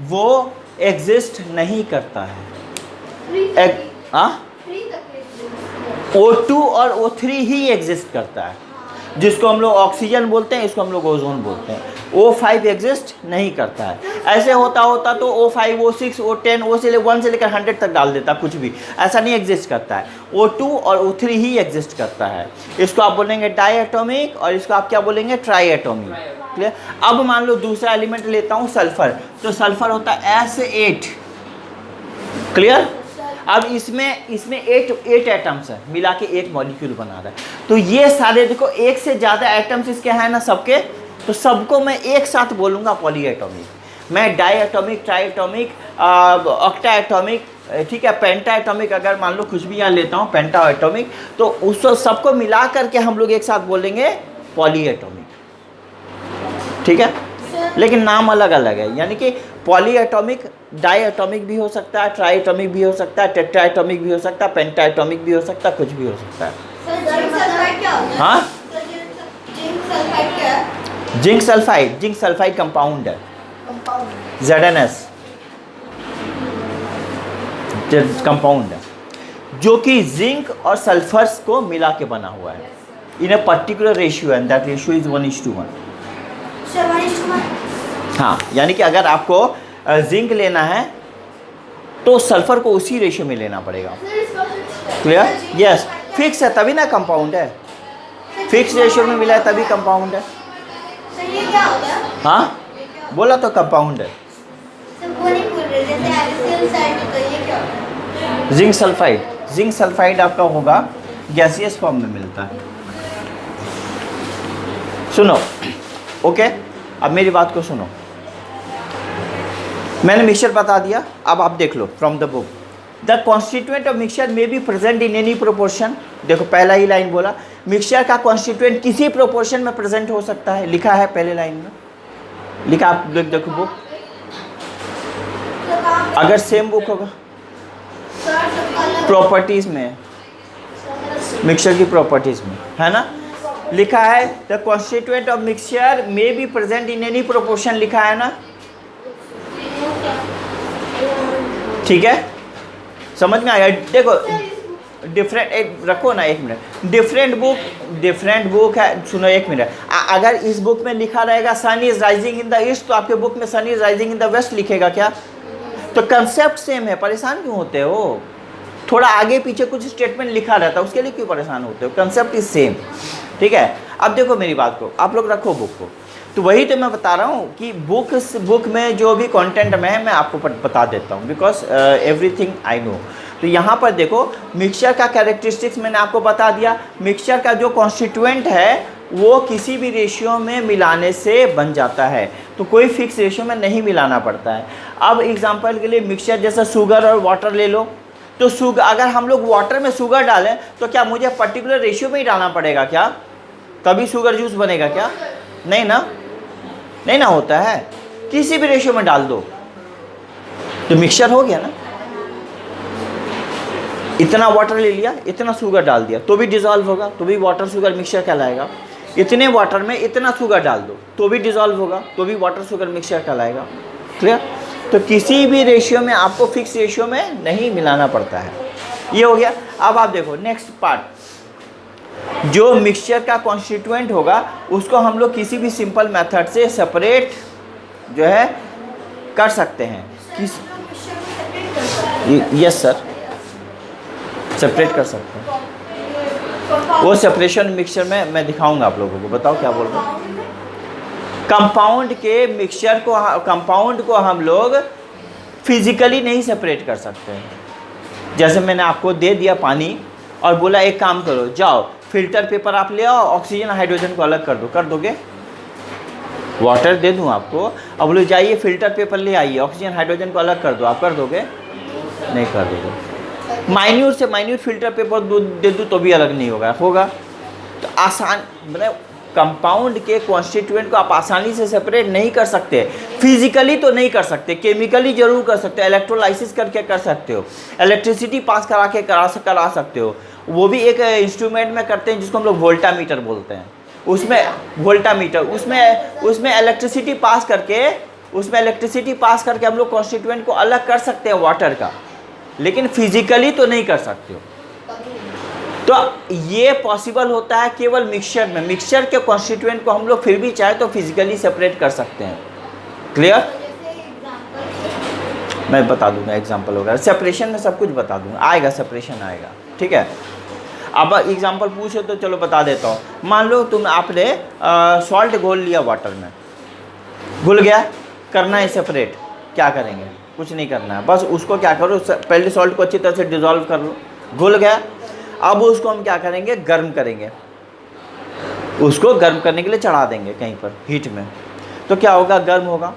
वो एग्जिस्ट नहीं करता है। O2 और O3 ही एग्जिस्ट करता है, जिसको हम लोग ऑक्सीजन बोलते हैं, इसको हम लोग ओजोन बोलते हैं। O5 एग्जिस्ट नहीं करता है। ऐसे होता होता तो O5, O6, O10, O से 1 से लेकर 100 तक डाल देता, कुछ भी ऐसा नहीं एग्जिस्ट करता है। O2 और O3 ही एग्जिस्ट करता है। इसको आप बोलेंगे डाई एटॉमिक और इसको आप क्या बोलेंगे? Try atomic. क्लियर? अब मान लो दूसरा एलिमेंट लेता हूँ सल्फर, तो सल्फर होता है S8। क्लियर? अब इसमें 8 एटम्स है, मिला के एक मॉलिक्यूल बना रहा है। तो ये सारे देखो, एक से ज़्यादा एटम्स इसके हैं ना सबके, तो सबको मैं एक साथ बोलूँगा पॉली एटॉमिक। मैं diatomic, triatomic, octa atomic, ठीक है, पेंटा एटॉमिक, अगर मान लो कुछ भी यहाँ लेता हूँ पेंटा एटॉमिक, तो उस सबको मिला करके हम लोग एक साथ बोलेंगे पॉली एटॉमिक। ठीक है, लेकिन नाम अलग अलग है। यानी कि पॉली एटॉमिक डाई एटॉमिक भी हो सकता है, ट्राई एटॉमिक भी हो सकता है, टेट्रा एटॉमिक भी हो सकता है, पेंटा एटॉमिक भी हो सकता है, कुछ भी हो सकता है। हाँ, जिंक सल्फाइड कंपाउंड है, ZnS कंपाउंड है, जो कि जिंक और सल्फर्स को मिला के बना हुआ है in a particular ratio, and that ratio is 1:1। हाँ, यानी कि अगर आपको जिंक लेना है तो सल्फर को उसी रेशियो में लेना पड़ेगा। क्लियर? यस, फिक्स है तभी ना कंपाउंड है, फिक्स रेशियो में मिला है तभी कंपाउंड है। हाँ, बोला तो कंपाउंड है। जिंक सल्फाइड आपका होगा गैसियस फॉर्म में मिलता है। सुनो, ओके, अब मेरी बात को सुनो। मैंने मिक्सचर बता दिया, अब आप देख लो from the book. The constituent of mixture may be present in any proportion. देखो पहला ही लाइन बोला, मिक्सचर का कॉन्स्टिट्यूएंट किसी प्रोपोर्शन में प्रेजेंट हो सकता है, लिखा है पहले लाइन में, लिखा। आप देखो बुक, अगर सेम बुक होगा प्रॉपर्टीज में, मिक्सचर की प्रॉपर्टीज में है ना, लिखा है the constituent of mixture may be present in any proportion, लिखा है ना। ठीक है, समझ में आया? देखो डिफरेंट रखो ना, एक मिनट। डिफरेंट बुक है, सुनो एक मिनट। अगर इस बुक में लिखा रहेगा sun is rising in the east, तो आपके बुक में sun is rising in the west लिखेगा क्या? तो कंसेप्ट सेम है, परेशान क्यों होते हो? थोड़ा आगे पीछे कुछ स्टेटमेंट लिखा रहता है, उसके लिए क्यों परेशान होते हो? Concept is same. ठीक है, अब देखो मेरी बात को, आप लोग रखो बुक को। तो वही तो मैं बता रहा हूँ कि बुक में जो भी कंटेंट में है मैं आपको बता देता हूँ, बिकॉज एवरीथिंग आई नो। तो यहाँ पर देखो मिक्सचर का कैरेक्टरिस्टिक्स मैंने आपको बता दिया। मिक्सचर का जो कॉन्स्टिट्यूएंट है वो किसी भी रेशियो में मिलाने से बन जाता है, तो कोई फिक्स रेशियो में नहीं मिलाना पड़ता है। अब एग्जांपल के लिए मिक्सचर जैसा शुगर और वाटर ले लो, तो शुगर अगर हम लोग वाटर में शुगर डालें तो क्या मुझे पर्टिकुलर रेशियो में ही डालना पड़ेगा क्या? तभी शुगर जूस बनेगा क्या? नहीं ना, नहीं ना होता है, किसी भी रेशियो में डाल दो तो मिक्सचर हो गया ना। इतना वाटर ले लिया, इतना शुगर डाल दिया तो भी डिज़ोल्व होगा, तो भी वाटर शुगर मिक्सचर कहलाएगा। इतने वाटर में इतना शुगर डाल दो तो भी डिज़ोल्व होगा, तो भी वाटर शुगर मिक्सचर कहलाएगा। क्लियर? तो किसी भी रेशियो में आपको फिक्स रेशियो में नहीं मिलाना पड़ता है। ये हो गया। अब आप देखो नेक्स्ट पार्ट, जो मिक्सचर का कॉन्स्टिट्यूएंट होगा उसको हम लोग किसी भी सिंपल मेथड से सेपरेट जो है कर सकते हैं। यस सर, सेपरेट कर सकते हैं। वो सेपरेशन मिक्सचर में मैं दिखाऊंगा आप लोगों को। बताओ क्या बोल रहे हो? कंपाउंड के मिक्सचर को, कंपाउंड को हम लोग फिजिकली नहीं सेपरेट कर सकते हैं। जैसे मैंने आपको दे दिया पानी और बोला एक काम करो, जाओ फिल्टर पेपर आप ले आओ, ऑक्सीजन हाइड्रोजन को अलग कर दो, कर दोगे? वाटर दे दूं आपको, अब बोलो जाइए फिल्टर पेपर ले आइए, ऑक्सीजन हाइड्रोजन को अलग कर दो, आप कर दोगे? नहीं कर दोगे। माइन्यूट से माइन्यूट फिल्टर पेपर दे दूँ तो भी अलग नहीं होगा, होगा? तो आसान, मतलब कंपाउंड के कॉन्स्टिट्यूएंट को आप आसानी से सेपरेट नहीं कर सकते। फिजिकली तो नहीं कर सकते, केमिकली जरूर कर सकते हो, इलेक्ट्रोलाइसिस करके कर सकते हो, इलेक्ट्रिसिटी पास करा के करा सकते हो। वो भी एक इंस्ट्रूमेंट में करते हैं जिसको हम लोग वोल्टामीटर बोलते हैं। उसमें वोल्टामीटर, उसमें इलेक्ट्रिसिटी पास करके हम लोग कॉन्स्टिट्यूएंट को अलग कर सकते हैं वाटर का, लेकिन फिजिकली तो नहीं कर सकते हो। तो ये पॉसिबल होता है केवल मिक्सचर में। मिक्सचर के कॉन्स्टिट्यूएंट को हम लोग फिर भी चाहे तो फिजिकली सेपरेट कर सकते हैं। क्लियर? मैं बता दूंगा एग्जांपल वगैरह, सेपरेशन में सब कुछ बता दूंगा, आएगा सेपरेशन आएगा। ठीक है, अब एग्जांपल पूछो तो चलो बता देता हूँ। मान लो आपने सॉल्ट घोल लिया वाटर में, घुल गया, करना है सेपरेट, क्या करेंगे? कुछ नहीं करना है, बस उसको क्या करो, पहले सॉल्ट को अच्छी तरह से डिज़ोल्व कर लो, घुल गया। अब उसको हम क्या करेंगे? गर्म करेंगे, उसको गर्म करने के लिए चढ़ा देंगे कहीं पर हीट में। तो क्या होगा? गर्म होगा।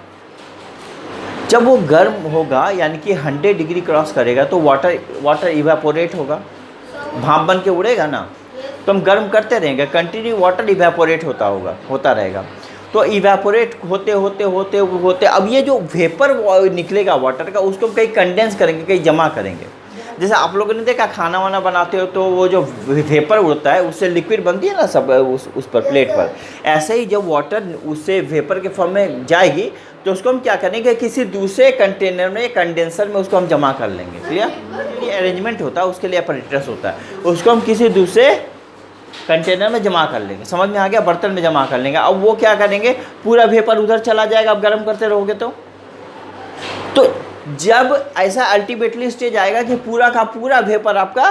जब वो गर्म होगा यानी कि 100 डिग्री क्रॉस करेगा तो वाटर इवेपोरेट होगा, भाप बन के उड़ेगा ना। तो हम गर्म करते रहेंगे, कंटिन्यू वाटर इवेपोरेट होता रहेगा। तो इवेपोरेट होते होते अब ये जो वेपर निकलेगा वाटर का, उसको हम कहीं कंडेंस करेंगे, कहीं जमा करेंगे। जैसे आप लोगों ने देखा खाना वाना बनाते हो तो वो जो वेपर उड़ता है उससे लिक्विड बनती है ना सब उस पर प्लेट पर। ऐसे ही जब वाटर उससे वेपर के फॉर्म में जाएगी तो उसको हम क्या करेंगे? किसी दूसरे कंटेनर में, कंडेंसर में उसको हम जमा कर लेंगे। क्लियर? ये अरेंजमेंट होता है, उसके लिए अपरेटस होता है, उसको हम किसी दूसरे कंटेनर में जमा कर लेंगे। समझ में आ गया? बर्तन में जमा कर लेंगे। अब वो क्या करेंगे? पूरा वेपर उधर चला जाएगा, आप गर्म करते रहोगे तो जब ऐसा अल्टीमेटली स्टेज आएगा कि पूरा का पूरा वेपर आपका,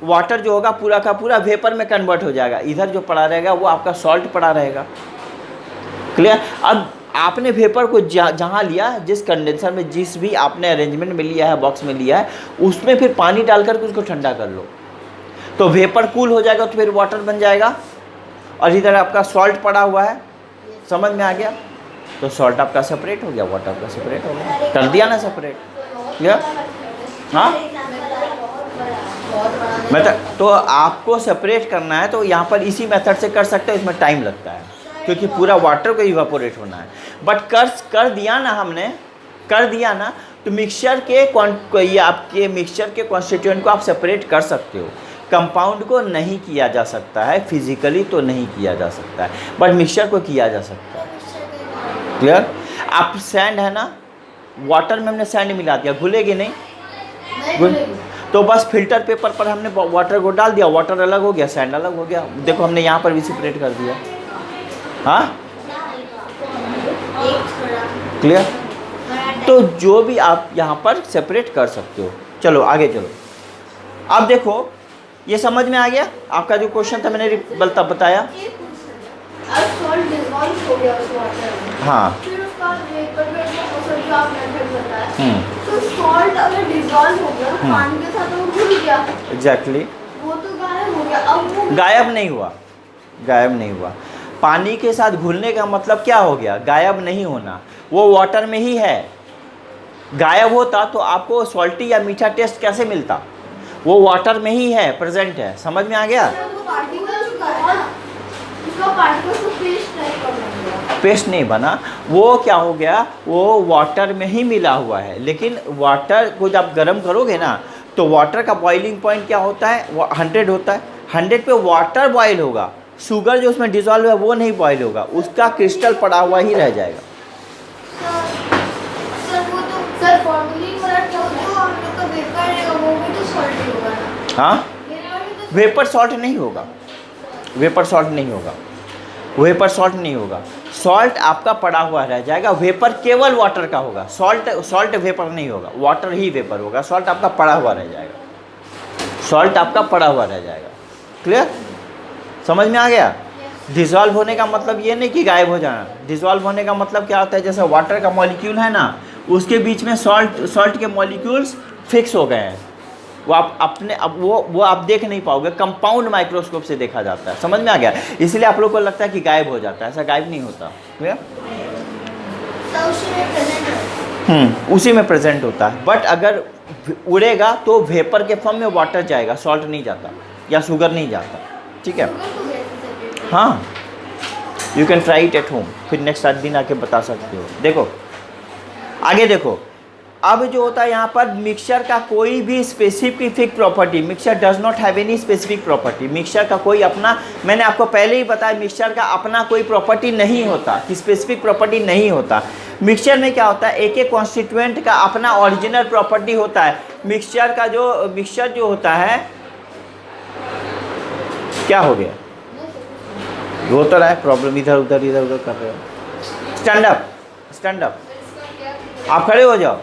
वाटर जो होगा पूरा का पूरा वेपर में कन्वर्ट हो जाएगा, इधर जो पड़ा रहेगा वो आपका सॉल्ट पड़ा रहेगा। क्लियर? अब आपने वेपर को जहाँ लिया, जिस कंडेंसर में, जिस भी आपने अरेंजमेंट में लिया है, बॉक्स में लिया है, उसमें फिर पानी डालकर उसको ठंडा कर लो तो वेपर कूल हो जाएगा, तो फिर वाटर बन जाएगा। और इधर आपका सॉल्ट पड़ा हुआ है, समझ में आ गया? तो सॉल्ट आपका सेपरेट हो गया, वाटर आपका सेपरेट हो गया, कर दिया ना सेपरेट। क्लियर? हाँ, मेथड तो आपको सेपरेट करना है तो यहाँ पर इसी मेथड से कर सकते हैं। इसमें टाइम लगता है क्योंकि पूरा वाटर को इवेपोरेट होना है, बट कर दिया ना हमने, कर दिया ना, तो मिक्सचर के ये आपके मिक्सचर के कॉन्स्टिट्यूएंट को आप सेपरेट कर सकते हो। कंपाउंड को नहीं किया जा सकता है, फिजिकली तो नहीं किया जा सकता है, बट मिक्सचर को किया जा सकता है। क्लियर? आप सैंड है ना, वाटर में हमने सैंड मिला दिया, घुलेगी नहीं? तो बस फिल्टर पेपर पर हमने वाटर को डाल दिया, वाटर अलग हो गया, सैंड अलग हो गया। देखो हमने यहाँ पर भी सेपरेट कर दिया। हाँ, क्लियर? तो जो भी आप यहाँ पर सेपरेट कर सकते हो। चलो आगे चलो। अब देखो ये समझ में आ गया आपका जो क्वेश्चन था, मैंने बताया। सॉल्ट डिसॉल्व हो गया उस वाटर में, हाँ, फिर उसका वेपर में जो आप मेथड बताया, हम्म, तो सॉल्ट अगर डिजॉल्व हो गया पानी के साथ, तो वो घुल गया, एग्जैक्टली। वो तो गायब हो गया। अब वो गायब नहीं हुआ, गायब नहीं हुआ। पानी के साथ घुलने का मतलब क्या हो गया? गायब नहीं होना, वो वाटर में ही है। गायब होता तो आपको सॉल्टी या मीठा टेस्ट कैसे मिलता? वो वाटर में ही है, प्रेजेंट है। समझ में आ गया? वो पार्टिकल चुका है ना, उसका पार्टिकल तो पेस्ट टाइप का बन गया। पेस्ट नहीं बना, वो क्या हो गया? वो वाटर में ही मिला हुआ है। लेकिन वाटर को जब गर्म करोगे ना, तो वाटर का बॉइलिंग पॉइंट क्या होता है? वो 100 होता है। 100 पे वाटर बॉयल होगा, शुगर जो उसमें डिजॉल्व है वो नहीं बॉयल होगा, उसका क्रिस्टल पड़ा हुआ ही रह जाएगा। सर वो तो सर फॉर्मूलिन वाला क्या वो होता जो हम लोग का वेपर है वो भी तो सॉल्ट ही होगा ना। हाँ, वेपर भी तो वेपर सॉल्ट नहीं होगा, वेपर सॉल्ट नहीं होगा, वेपर सॉल्ट नहीं होगा। सॉल्ट आपका पड़ा हुआ रह जाएगा, वेपर केवल वाटर का होगा। सॉल्ट वेपर नहीं होगा, वाटर ही वेपर होगा। सॉल्ट आपका पड़ा हुआ रह जाएगा, सॉल्ट आपका पड़ा हुआ रह जाएगा। क्लियर? समझ में आ गया? डिज़ोल्व होने का मतलब ये नहीं कि गायब हो जाना। डिज़ोल्व होने का मतलब क्या होता है? जैसे वाटर का मॉलिक्यूल है ना, उसके बीच में सॉल्ट के मॉलिक्यूल्स फिक्स हो गए हैं। वो आप अपने अब वो आप देख नहीं पाओगे, कंपाउंड माइक्रोस्कोप से देखा जाता है। समझ में आ गया? इसलिए आप लोग को लगता है कि गायब हो जाता है, ऐसा गायब नहीं होता। क्लियर? सब उसी में प्रेजेंट है। उसी में प्रेजेंट होता है। बट अगर उड़ेगा तो वेपर के फॉर्म में वाटर जाएगा, सॉल्ट नहीं जाता या शुगर नहीं जाता। ठीक है? शुगर को कैसे सेपरेट? हाँ, you can try it at home, फिर नेक्स्ट दिन आके बता सकते हो। देखो आगे देखो, अब जो होता है यहाँ पर मिक्सचर का कोई भी specific property, mixture does not have any specific property. Mixture का कोई अपना, मैंने आपको पहले ही बताया, मिक्सचर का अपना कोई प्रॉपर्टी नहीं होता, कि स्पेसिफिक प्रॉपर्टी नहीं होता। मिक्सचर में क्या होता है? एक एक कॉन्स्टिट्यूएंट का अपना ओरिजिनल प्रॉपर्टी होता है। मिक्सचर जो होता है, क्या हो गया? हो तो रहा है प्रॉब्लम, इधर उधर कर रहे हो। स्टैंड अप, आप खड़े हो जाओ।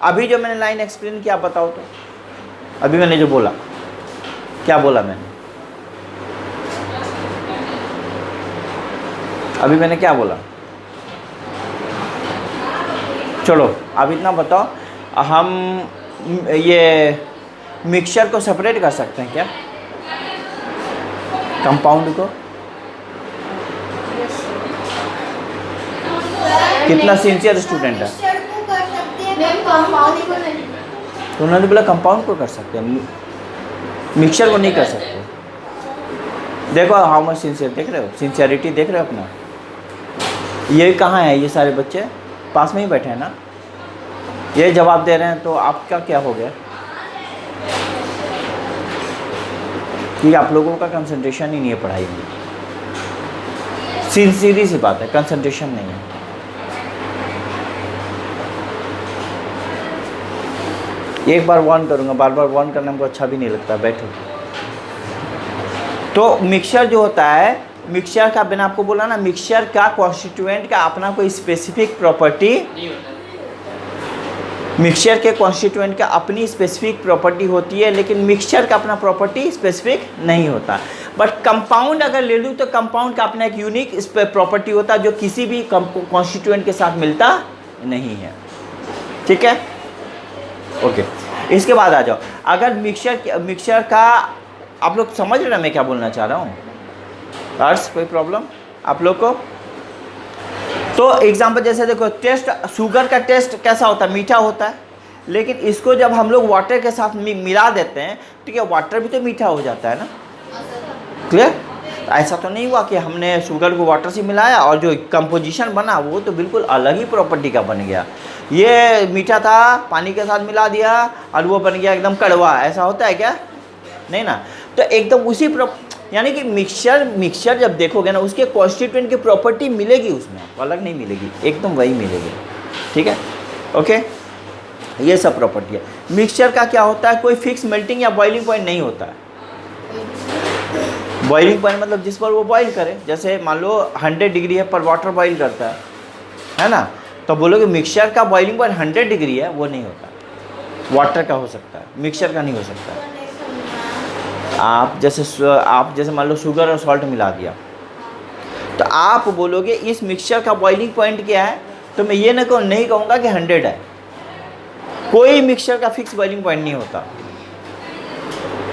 अभी जो मैंने लाइन एक्सप्लेन किया, आप बताओ तो। अभी मैंने जो बोला, क्या बोला मैंने? अभी मैंने क्या बोला? चलो अब इतना बताओ, हम ये मिक्सचर को सेपरेट कर सकते हैं क्या? कंपाउंड को? कितना सिंसियर स्टूडेंट है? मिक्सचर को कर सकते हैं, नहीं, कंपाउंड को नहीं। तो उन्होंने बोला कंपाउंड को कर सकते हैं, मिक्सचर को नहीं कर सकते। देखो हाउ मच सिंसियर, देख रहे हो? सिंसियरिटी देख रहे हो अपना? ये कहाँ है? ये सारे बच्चे पास में ही बैठे हैं ना, ये जवाब दे रहे हैं, तो आपका क्या हो गया कि आप लोगों का कंसंट्रेशन ही नहीं है पढ़ाई में। सीधी सी बात है, कंसंट्रेशन नहीं है। एक बार वार्न करूंगा, बार बार वार्न करना हमको अच्छा भी नहीं लगता। बैठो। तो मिक्सचर जो होता है, मिक्सचर का, मैंने आपको बोला ना, मिक्सचर का कॉन्स्टिट्यूएंट का अपना कोई स्पेसिफिक प्रॉपर्टी, मिक्सचर के कॉन्स्टिट्यूएंट का अपनी स्पेसिफिक प्रॉपर्टी होती है, लेकिन मिक्सचर का अपना प्रॉपर्टी स्पेसिफिक नहीं होता। बट कंपाउंड अगर ले लूँ तो कंपाउंड का अपना एक यूनिक प्रॉपर्टी होता है, जो किसी भी कॉन्स्टिट्यूएंट के साथ मिलता नहीं है। ठीक है? ओके। इसके बाद आ जाओ, अगर मिक्सचर का, आप लोग समझ रहे हैं मैं क्या बोलना चाह रहा हूँ? अर्स कोई प्रॉब्लम आप लोग को? तो एग्जांपल जैसे देखो, टेस्ट, शुगर का टेस्ट कैसा होता है? मीठा होता है। लेकिन इसको जब हम लोग वाटर के साथ मिला देते हैं, तो क्या वाटर भी तो मीठा हो जाता है ना? क्लियर? ऐसा तो नहीं हुआ कि हमने शुगर को वाटर से मिलाया और जो कंपोजिशन बना वो तो बिल्कुल अलग ही प्रॉपर्टी का बन गया। ये मीठा था, पानी के साथ मिला दिया और वो बन गया एकदम कड़वा। ऐसा होता है क्या? नहीं ना। तो एकदम उसी यानी कि मिक्सचर जब देखोगे ना, उसके कॉन्स्टिट्यूएंट की प्रॉपर्टी मिलेगी उसमें, अलग नहीं मिलेगी, एकदम वही मिलेगी। ठीक है? ओके, ये सब प्रॉपर्टी है। मिक्सचर का क्या होता है? कोई फिक्स मेल्टिंग या बॉइलिंग पॉइंट नहीं होता है। बॉइलिंग पॉइंट मतलब जिस पर वो बॉइल करे, जैसे मान लो 100 डिग्री है पर वाटर बॉइल करता है ना, तो बोलोगे मिक्सचर का बॉइलिंग पॉइंट 100 डिग्री है, वो नहीं होता। वाटर का हो सकता है, मिक्सचर का नहीं हो सकता है। आप जैसे मान लो शुगर और सॉल्ट मिला दिया, तो आप बोलोगे इस मिक्सचर का बॉइलिंग पॉइंट क्या है? तो मैं ये नहीं कहूँगा कि 100 है। कोई मिक्सचर का फिक्स बॉइलिंग पॉइंट नहीं होता,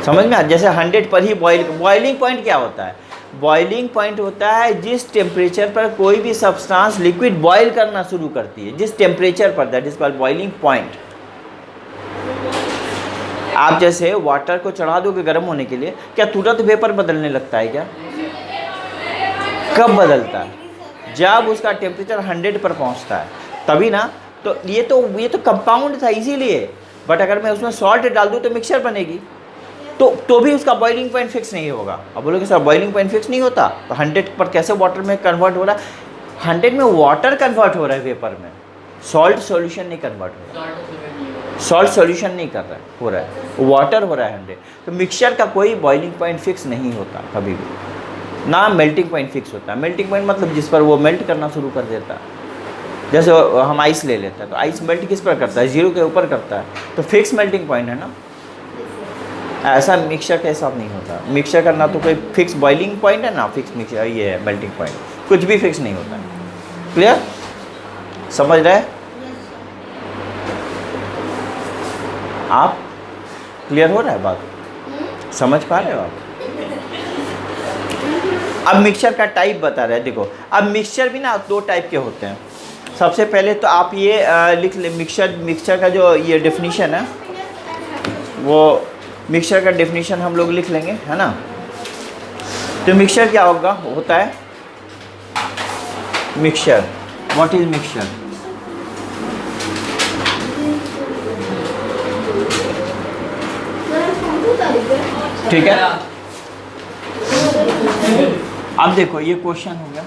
समझ में आ? जैसे 100 पर ही बॉइलिंग पॉइंट क्या होता है? बॉइलिंग पॉइंट होता है जिस टेम्परेचर पर कोई भी सब्सटेंस लिक्विड बॉयल करना शुरू करती है, जिस टेम्परेचर पर, that is called boiling point. आप जैसे वाटर को चढ़ा दोगे गर्म होने के लिए, क्या तुरंत वेपर बदलने लगता है क्या? कब बदलता है? जब उसका टेम्परेचर 100 पर पहुंचता है, तभी ना। तो ये तो कंपाउंड था इसीलिए, बट अगर मैं उसमें सॉल्ट डाल दूँ तो मिक्सचर बनेगी, तो भी उसका बॉइलिंग पॉइंट फिक्स नहीं होगा। अब बोलोगे सर बॉइलिंग पॉइंट फिक्स नहीं होता, तो 100 पर कैसे वाटर में कन्वर्ट हो रहा है? 100 में वाटर कन्वर्ट हो रहा है वेपर में, सॉल्ट सॉल्यूशन नहीं कन्वर्ट हो रहा है, सॉल्ट सॉल्यूशन नहीं कर रहा है, हो रहा है वाटर हो रहा है 100। तो मिक्सचर का कोई बॉइलिंग पॉइंट फिक्स नहीं होता कभी भी, ना मेल्टिंग पॉइंट फिक्स होता है। मेल्टिंग पॉइंट मतलब जिस पर वो मेल्ट करना शुरू कर देता है। जैसे हम आइस ले लेते हैं, तो आइस मेल्ट किस पर करता है? 0 के ऊपर करता है, तो फिक्स मेल्टिंग पॉइंट है ना। ऐसा मिक्सचर के साथ नहीं होता। मिक्सचर करना तो कोई फिक्स बॉइलिंग पॉइंट है ना, फिक्स मिक्सचर ये है मेल्टिंग पॉइंट, कुछ भी फिक्स नहीं होता है। क्लियर? समझ रहे हैं आप? क्लियर हो रहा है बात? समझ पा रहे हो आप? अब मिक्सचर का टाइप बता रहे हैं। देखो, अब मिक्सचर भी ना 2 टाइप के होते हैं। सबसे पहले तो आप ये लिख ले, मिक्सचर का जो ये डेफिनेशन है, वो मिक्सचर का डेफिनेशन हम लोग लिख लेंगे, है ना। तो मिक्सचर क्या होता है? Mixture, what is mixture? ठीक है। अब देखो ये क्वेश्चन हो गया,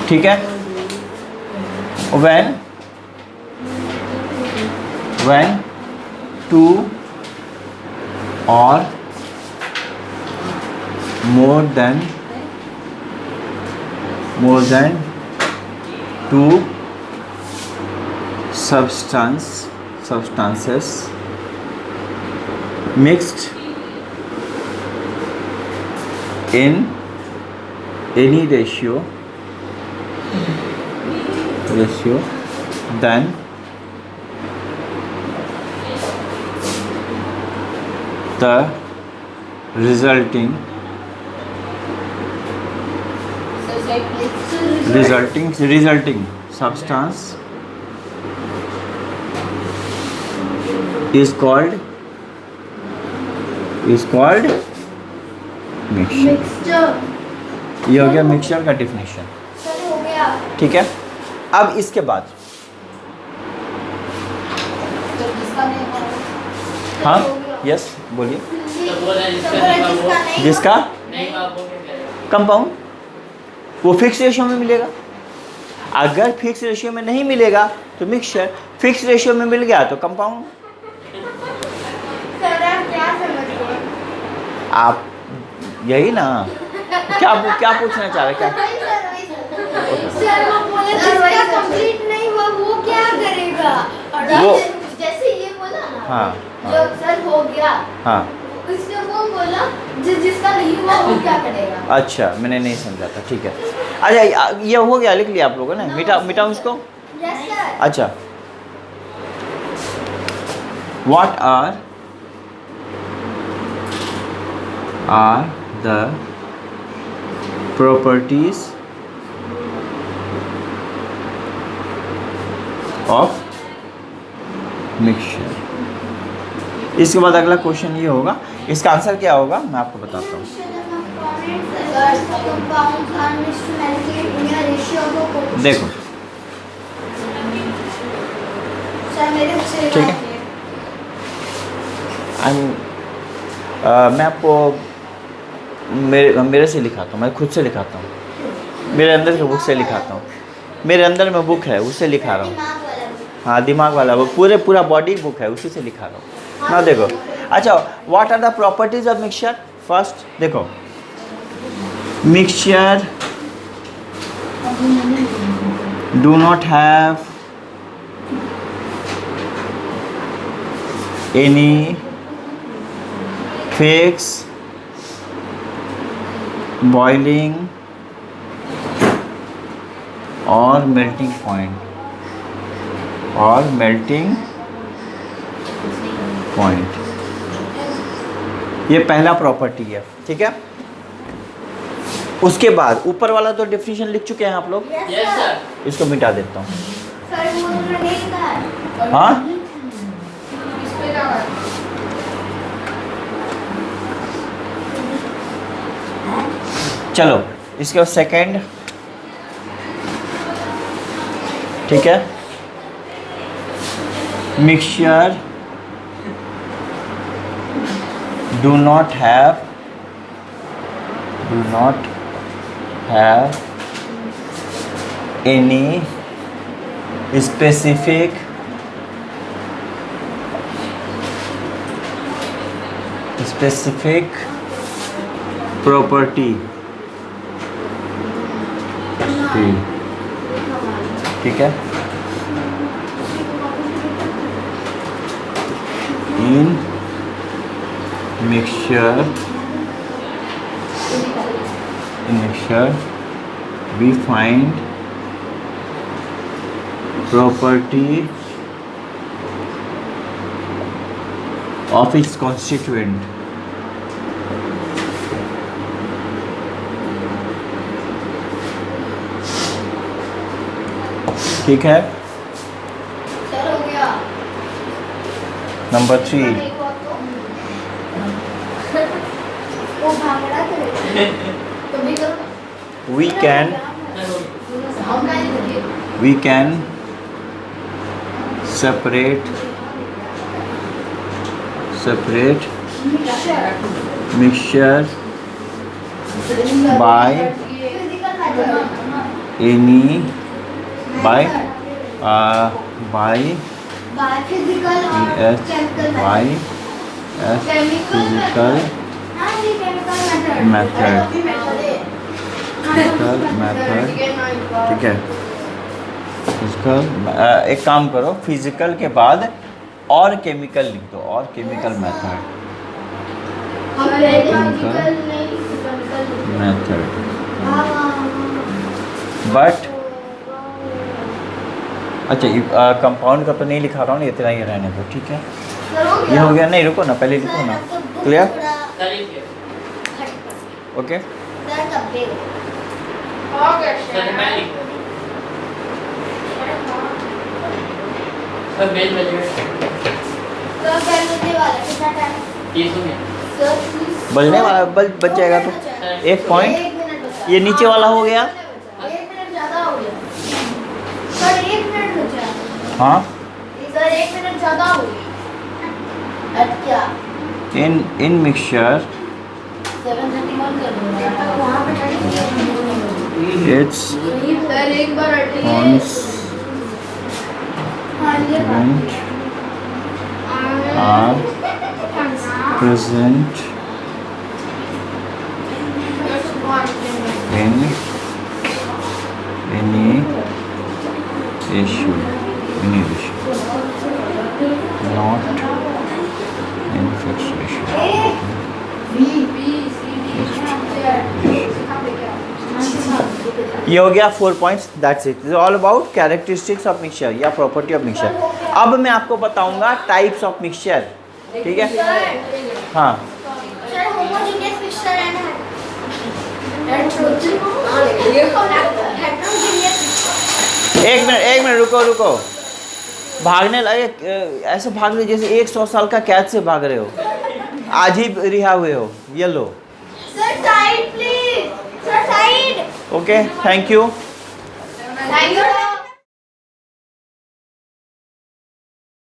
ठीक है। when 2 or more than 2 substances mixed in any ratio then the resulting substance is called mixture। ये हो गया मिक्सचर का डेफिनेशन, हो गया। ठीक है। अब इसके बाद हाँ, यस बोलिए। जिसका कंपाउंड वो फिक्स रेशियो में मिलेगा। अगर फिक्स रेशियो में नहीं मिलेगा तो मिक्सचर, फिक्स रेशियो में मिल गया तो कंपाउंड। आप यही ना, क्या पूछना चाह रहे? क्या कंप्लीट नहीं हुआ वो क्या करेगा? वो जैसे ये बोला ना, हाँ, जो सर हो गया, हाँ, उसने वो बोला जिसका नहीं हुआ वो क्या करेगा? अच्छा, मैंने नहीं समझा था, ठीक है। अच्छा, ये हो गया, लिख लिया आप लोगों ने? मिटाऊं इसको? Yes sir. अच्छा, what are the properties of mixture? इसके बाद अगला क्वेश्चन ये होगा, इसका आंसर क्या होगा मैं आपको बताता हूँ। देखो ठीक है, मैं आपको मेरे से लिखाता हूँ, मैं खुद से लिखाता हूँ, मेरे अंदर के बुक से लिखाता हूँ। मेरे अंदर में बुक है, उससे लिखा रहा हूँ। हाँ, दिमाग वाला वो पूरा बॉडी बुक है, उसी से लिखा रहा हूँ ना। देखो, अच्छा, what are the properties of mixture? First देखो, mixture do not have any fix boiling और मेल्टिंग पॉइंट, और मेल्टिंग पॉइंट, ये पहला प्रॉपर्टी है, ठीक है। उसके बाद ऊपर वाला तो डेफिनेशन लिख चुके हैं आप लोग, यस सर। इसको मिटा देता हूँ। सर वो नहीं लिखा है। हाँ इस पे क्या है? चलो, इसके बाद सेकेंड, ठीक है। Mixture do not have any specific property, ठीक है। in mixture we find property of its constituent, ठीक है। सर हो गया। नंबर 3, वो भागड़ा करे। तो भी करो। we can separate mixture by any by physical और yes chemical by method। as Chemical physical हाँ जी chemical method, method। ठीक है। इसका एक काम करो, फिजिकल के बाद और केमिकल लिख दो, और केमिकल मेथड, बट अच्छा कंपाउंड का तो नहीं लिखा रहा हूँ, इतना ही रहने दो, ठीक है। ये हो गया, नहीं रुको ना, पहले लिखो ना, क्लियर, ओके। बजने वाला बच जाएगा तो एक पॉइंट, ये नीचे वाला हो गया। 1 मिनट ज़्यादा हो गया सर, 1 मिनट बचा। हाँ सर 1 मिनट ज़्यादा हो गया। अच्छा इन मिक्सचर 7:31 कर दो वहाँ पे इट्स सर एक बार are present in any issue, not in fixed issue. ये हो गया 4 points, that's it, is all about characteristics of mixture या प्रॉपर्टी ऑफ मिक्सचर। अब मैं आपको बताऊंगा टाइप्स ऑफ मिक्सचर, ठीक है। हाँ sir homogeneous mixture and heterogeneous. एक मिनट रुको, भागने लगे ऐसे भाग रहे जैसे 100 साल का कैद से भाग रहे हो, आज ही रिहा हुए हो। ये लो sir side please, sir side. Okay, thank you. Thank you.